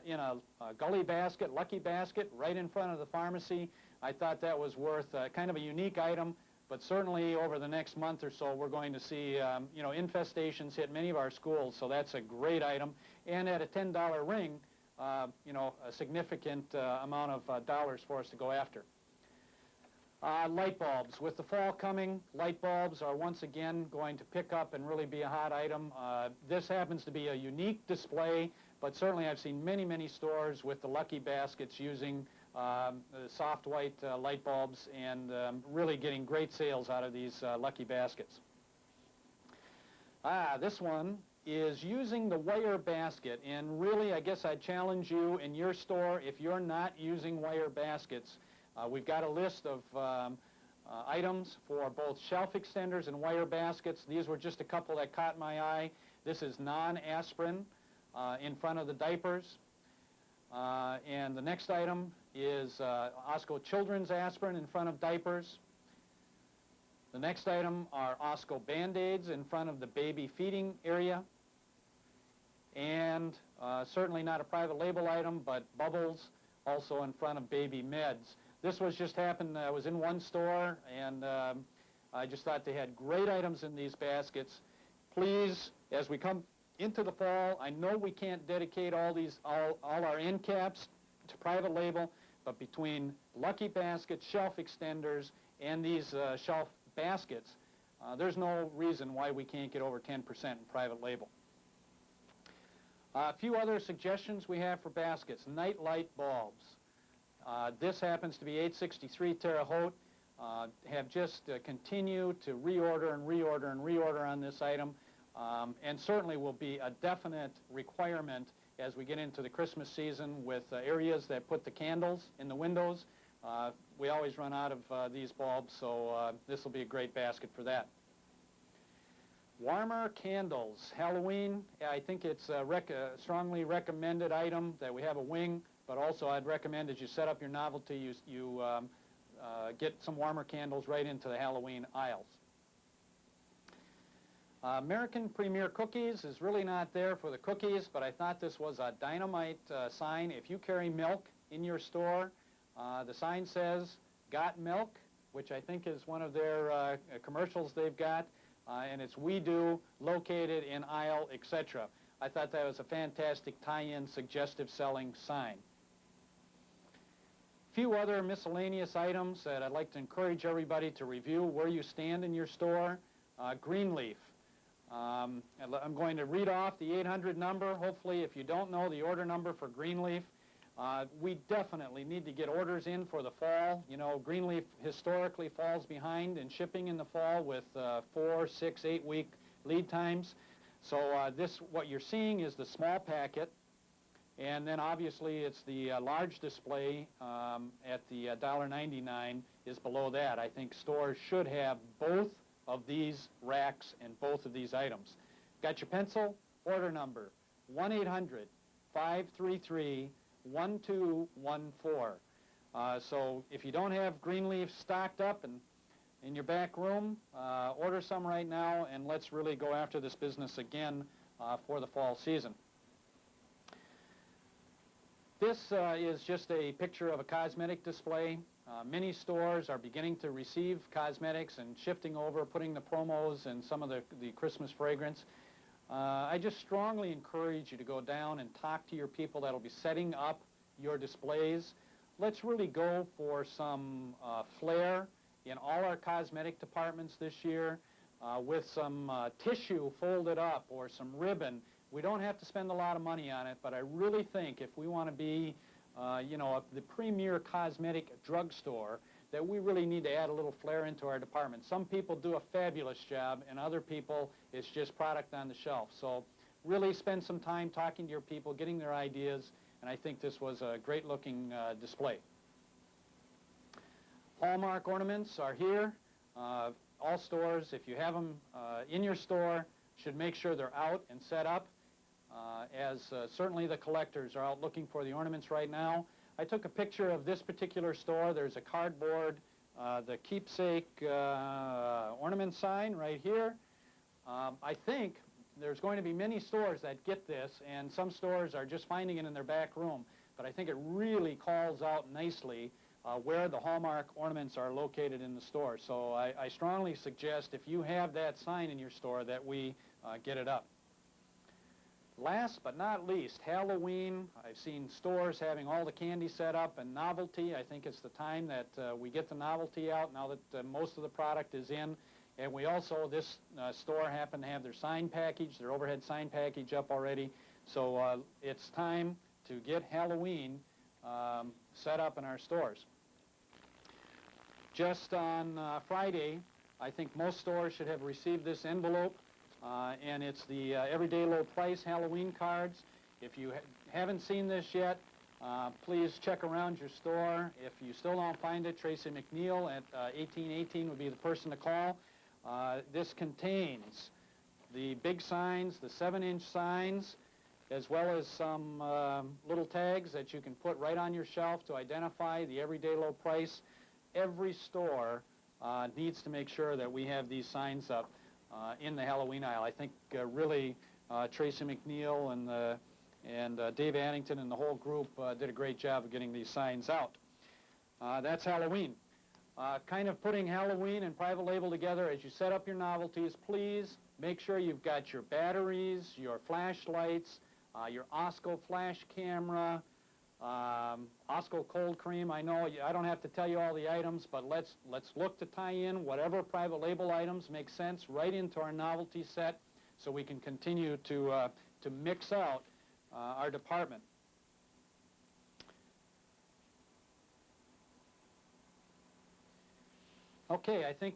in a gully basket, lucky basket, right in front of the pharmacy. I thought that was worth kind of a unique item, but certainly over the next month or so, we're going to see, infestations hit many of our schools, so that's a great item. And at a $10 ring, a significant amount of dollars for us to go after. Light bulbs. With the fall coming, light bulbs are once again going to pick up and really be a hot item. This happens to be a unique display, but certainly I've seen many, many stores with the lucky baskets using soft white light bulbs and really getting great sales out of these lucky baskets. This one is using the wire basket, and really I guess I'd challenge you in your store, if you're not using wire baskets, we've got a list of items for both shelf extenders and wire baskets. These were just a couple that caught my eye. This is non-aspirin in front of the diapers. And the next item is Osco Children's Aspirin in front of diapers. The next item are Osco Band-Aids in front of the baby feeding area. And certainly not a private label item, but Bubbles also in front of baby meds. This was just happened, I was in one store, and I just thought they had great items in these baskets. Please, as we come into the fall, I know we can't dedicate all our end caps to private label, but between lucky baskets, shelf extenders, and these shelf baskets, there's no reason why we can't get over 10% in private label. A few other suggestions we have for baskets. Night light bulbs. This happens to be 863 Terre Haute. Have just continued to reorder and reorder and reorder on this item, and certainly will be a definite requirement as we get into the Christmas season with areas that put the candles in the windows. We always run out of these bulbs, so this will be a great basket for that. Warmer candles. Halloween, I think it's a strongly recommended item that we have a wing, but also I'd recommend as you set up your novelty, you get some warmer candles right into the Halloween aisles. American Premier Cookies is really not there for the cookies, but I thought this was a dynamite sign. If you carry milk in your store, the sign says, "Got milk," which I think is one of their commercials they've got, and it's "We Do," located in aisle, etc. I thought that was a fantastic tie-in, suggestive selling sign. Few other miscellaneous items that I'd like to encourage everybody to review where you stand in your store. Greenleaf. I'm going to read off the 800 number. Hopefully, if you don't know the order number for Greenleaf, we definitely need to get orders in for the fall. You know, Greenleaf historically falls behind in shipping in the fall with 4, 6, 8 week lead times. So what you're seeing is the small packet, and then obviously it's the large display at the $1.99 is below that. I think stores should have both of these racks and both of these items. Got your pencil? Order number 1-800-533-1214. So if you don't have Greenleaf stocked up and in your back room, order some right now, and let's really go after this business again for the fall season. This is just a picture of a cosmetic display. Many stores are beginning to receive cosmetics and shifting over, putting the promos and some of the Christmas fragrance. I just strongly encourage you to go down and talk to your people that will be setting up your displays. Let's really go for some flair in all our cosmetic departments this year with some tissue folded up or some ribbon. We don't have to spend a lot of money on it, but I really think if we want to be, the premier cosmetic drugstore, that we really need to add a little flair into our department. Some people do a fabulous job, and other people, it's just product on the shelf. So really spend some time talking to your people, getting their ideas, and I think this was a great-looking display. Hallmark ornaments are here. All stores, if you have them in your store, should make sure they're out and set up, as certainly the collectors are out looking for the ornaments right now. I took a picture of this particular store. There's a cardboard the keepsake ornament sign right here. I think there's going to be many stores that get this, and some stores are just finding it in their back room, but I think it really calls out nicely where the Hallmark ornaments are located in the store. So I strongly suggest, if you have that sign in your store, that we get it up. Last but not least, Halloween. I've seen stores having all the candy set up and novelty. I think it's the time that we get the novelty out now that most of the product is in. And we also, this store happened to have their sign package, their overhead sign package up already. So it's time to get Halloween set up in our stores. Just on Friday, I think most stores should have received this envelope. And it's the everyday low price Halloween cards. If you haven't seen this yet, please check around your store. If you still don't find it, Tracy McNeil at 1818 would be the person to call. This contains the big signs, the 7-inch signs, as well as some little tags that you can put right on your shelf to identify the everyday low price. Every store needs to make sure that we have these signs up in the Halloween aisle. I think really Tracy McNeil and Dave Addington and the whole group did a great job of getting these signs out. That's Halloween. Kind of putting Halloween and private label together as you set up your novelties, please make sure you've got your batteries, your flashlights, your Osco flash camera, Osco cold cream. I know I don't have to tell you all the items, but let's look to tie in whatever private label items make sense right into our novelty set so we can continue to mix out our department. Okay, I think,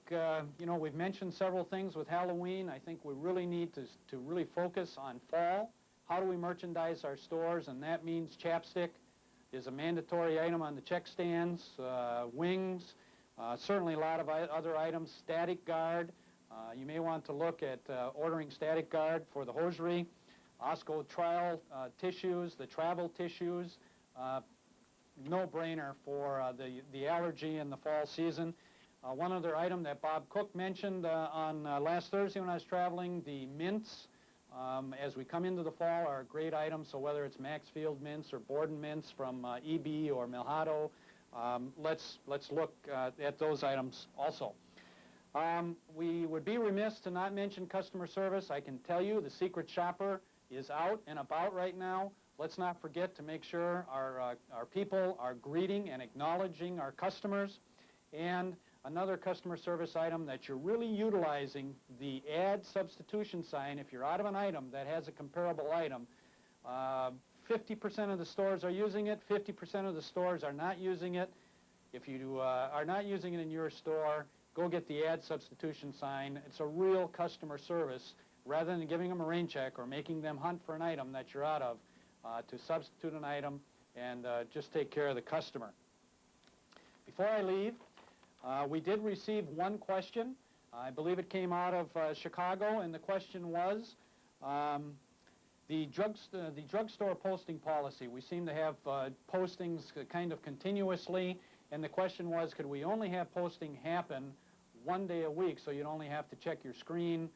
you know, we've mentioned several things with Halloween. I think we really need to really focus on fall. How do we merchandise our stores? And that means chapstick is a mandatory item on the check stands, wings, certainly a lot of other items, static guard. You may want to look at ordering static guard for the hosiery, Osco trial tissues, the travel tissues, no-brainer for the allergy in the fall season. One other item that Bob Cook mentioned on last Thursday when I was traveling, the mints. As we come into the fall, are a great item, so whether it's Maxfield mints or Borden mints from EB or Milhato, let's look at those items also. We would be remiss to not mention customer service. I can tell you the secret shopper is out and about right now. Let's not forget to make sure our people are greeting and acknowledging our customers. And another customer service item that you're really utilizing, the add substitution sign. If you're out of an item that has a comparable item, 50% of the stores are using it, 50% of the stores are not using it. If you are not using it in your store, go get the add substitution sign. It's a real customer service. Rather than giving them a rain check or making them hunt for an item that you're out of, to substitute an item and just take care of the customer. Before I leave, we did receive one question. I believe it came out of Chicago, and the question was the drugstore posting policy. We seem to have postings kind of continuously, and the question was, could we only have posting happen one day a week so you'd only have to check your screen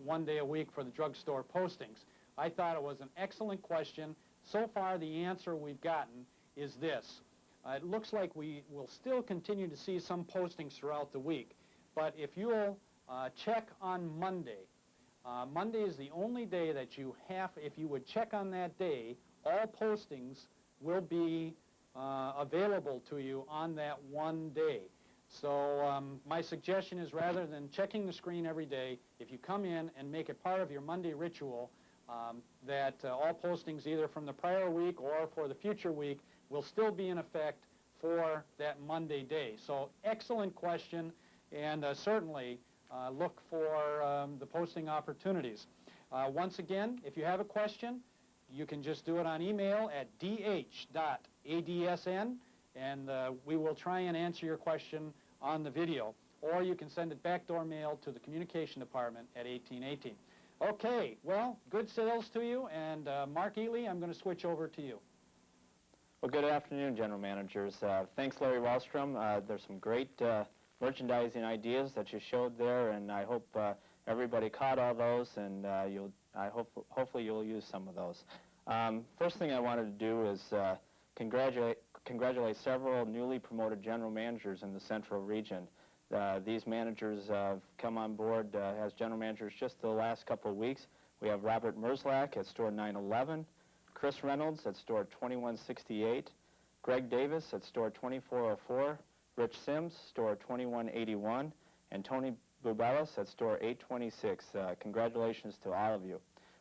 one day a week for the drugstore postings? I thought it was an excellent question. So far, the answer we've gotten is this. It looks like we will still continue to see some postings throughout the week, but if you'll check on Monday, Monday is the only day that you have, if you would check on that day, all postings will be available to you on that one day. So my suggestion is, rather than checking the screen every day, if you come in and make it part of your Monday ritual, that all postings either from the prior week or for the future week will still be in effect for that Monday day. So excellent question, and certainly look for the posting opportunities. Once again, if you have a question, you can just do it on email at dh.adsn, and we will try and answer your question on the video. Or you can send it backdoor mail to the communication department at 1818. Okay, well, good sales to you, and Mark Eiley, I'm going to switch over to you. Well, good afternoon, General Managers. Thanks, Larry Wahlstrom. There's some great merchandising ideas that you showed there, and I hope everybody caught all those, and hopefully you'll use some of those. First thing I wanted to do is congratulate several newly promoted general managers in the Central Region. These managers have come on board as general managers just the last couple of weeks. We have Robert Merzlak at store 911, Chris Reynolds at store 2168, Greg Davis at store 2404, Rich Sims, store 2181, and Tony Bubelis at store 826. Congratulations to all of you.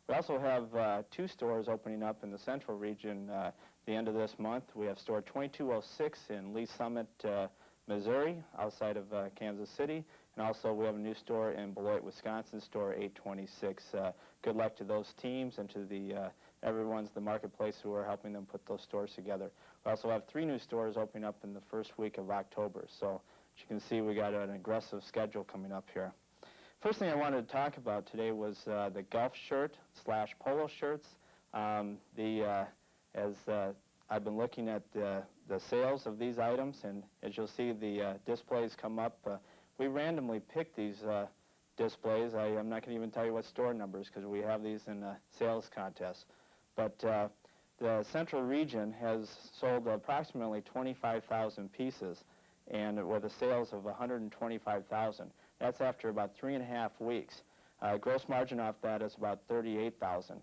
We also have 2 stores opening up in the Central Region the end of this month. We have store 2206 in Lee Summit, Missouri, outside of Kansas City, and also we have a new store in Beloit, Wisconsin, store 826. Good luck to those teams and to the the marketplace who are helping them put those stores together. We also have 3 new stores opening up in the first week of October. So as you can see, we got an aggressive schedule coming up here. First thing I wanted to talk about today was the golf shirt / polo shirts. As I've been looking at the sales of these items, and as you'll see the displays come up, we randomly picked these displays. I'm not going to even tell you what store numbers because we have these in a sales contest. But the Central Region has sold approximately 25,000 pieces, and with a sales of 125,000. That's after about 3.5 weeks. Gross margin off that is about 38,000.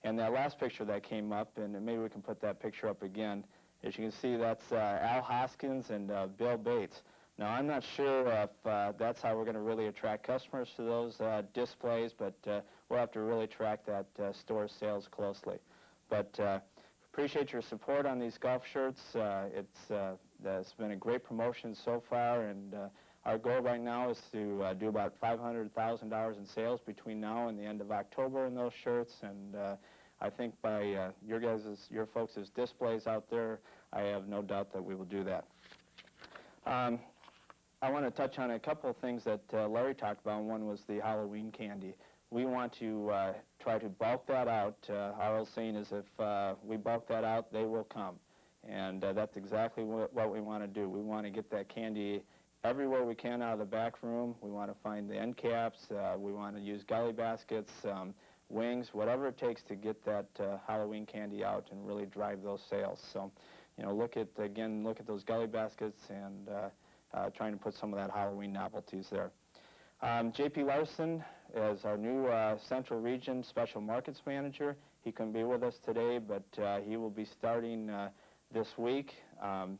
And that last picture that came up, and maybe we can put that picture up again, as you can see, that's Al Hoskins and Bill Bates. Now, I'm not sure if that's how we're going to really attract customers to those displays, but we'll have to really track that store sales closely. But appreciate your support on these golf shirts. It's been a great promotion so far, and our goal right now is to do about $500,000 in sales between now and the end of October in those shirts, and I think by your folks' displays out there, I have no doubt that we will do that. I want to touch on a couple of things that Larry talked about. One was the Halloween candy. We want to try to bulk that out. Our old saying is if we bulk that out, they will come. And that's exactly what we want to do. We want to get that candy everywhere we can out of the back room. We want to find the end caps. We want to use gully baskets, wings, whatever it takes to get that Halloween candy out and really drive those sales. So, look at those gully baskets and trying to put some of that Halloween novelties there. J.P. Larson is our new Central Region Special Markets Manager. He couldn't be with us today, but he will be starting this week.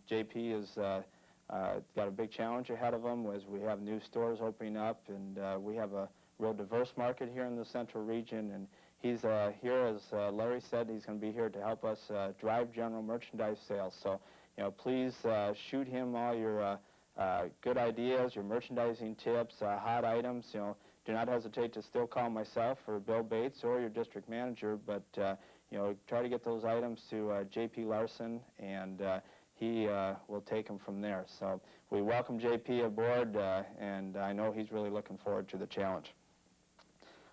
J.P. has got a big challenge ahead of him as we have new stores opening up, and we have a real diverse market here in the Central Region, and he's here, as Larry said, he's going to be here to help us drive general merchandise sales. So, please shoot him all your good ideas, your merchandising tips, hot items. Do not hesitate to still call myself or Bill Bates or your district manager, but try to get those items to J.P. Larson, and he will take them from there. So we welcome J.P. aboard, and I know he's really looking forward to the challenge.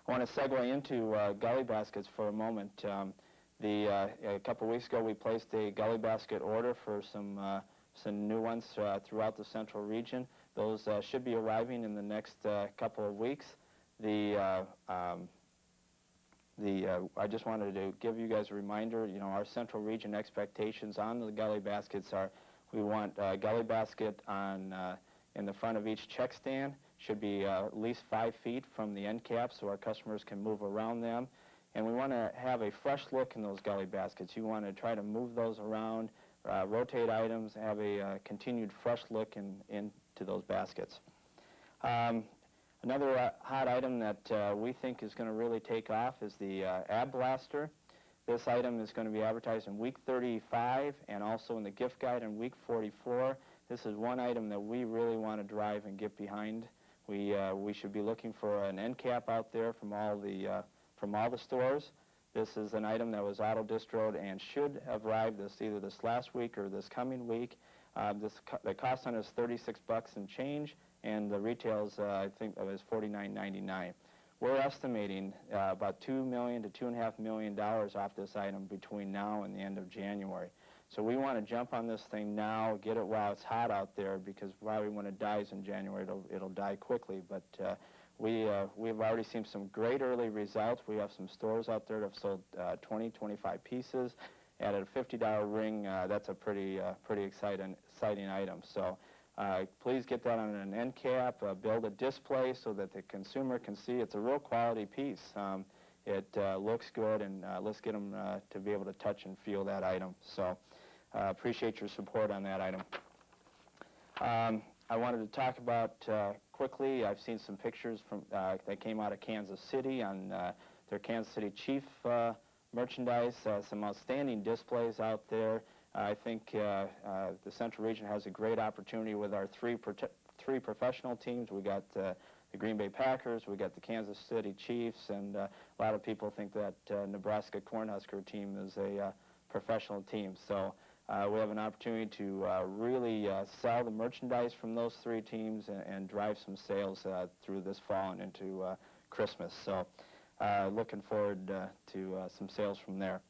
I want to segue into gully baskets for a moment. A couple weeks ago, we placed a gully basket order for some new ones throughout the Central Region. Those should be arriving in the next couple of weeks. I just wanted to give you guys a reminder, our Central Region expectations on the gully baskets are we want a gully basket in the front of each check stand. Should be at least 5 feet from the end cap so our customers can move around them. And we want to have a fresh look in those gully baskets. You want to try to move those around, rotate items, have a continued fresh look into those baskets. Another hot item that we think is going to really take off is the Ab Blaster. This item is going to be advertised in week 35 and also in the gift guide in week 44. This is one item that we really want to drive and get behind. We should be looking for an end cap out there from all the stores. This is an item that was auto-distroed and should have arrived either this last week or this coming week. The cost on it is $36 and change, and the retails I think is $49.99. We're estimating about $2 million to $2.5 million off this item between now and the end of January. So we want to jump on this thing now, get it while it's hot out there, because probably when it dies in January, it'll die quickly. But we've already seen some great early results. We have some stores out there that have sold 20, 25 pieces. At a $50 ring, that's a pretty exciting item. So please get that on an end cap, build a display so that the consumer can see it's a real quality piece. It looks good, and let's get them to be able to touch and feel that item. So appreciate your support on that item. I wanted to talk about quickly, I've seen some pictures from that came out of Kansas City on their Kansas City Chief merchandise, some outstanding displays out there. I think the Central Region has a great opportunity with our three professional teams. We got the Green Bay Packers, we got the Kansas City Chiefs, and a lot of people think that Nebraska Cornhusker team is a professional team. So we have an opportunity to really sell the merchandise from those three teams and drive some sales through this fall and into Christmas. So looking forward to some sales from there.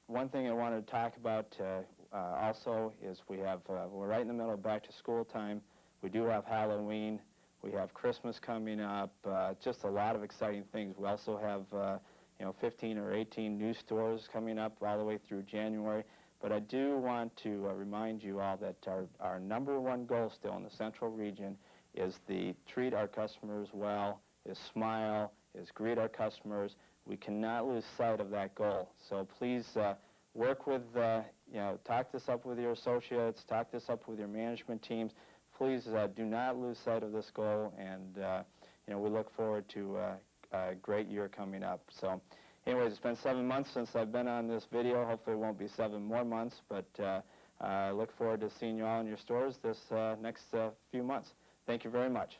One thing I wanted to talk about also is we're right in the middle of back to school time. We do have Halloween. We have Christmas coming up. Just a lot of exciting things. We also have 15 or 18 new stores coming up all the way through January. But I do want to remind you all that our number one goal still in the Central Region is to treat our customers well, is smile, is greet our customers. We cannot lose sight of that goal. So please work with, talk this up with your associates, talk this up with your management teams. Please do not lose sight of this goal, and we look forward to a great year coming up. So anyways, it's been 7 months since I've been on this video. Hopefully it won't be 7 more months, but I look forward to seeing you all in your stores this next few months. Thank you very much.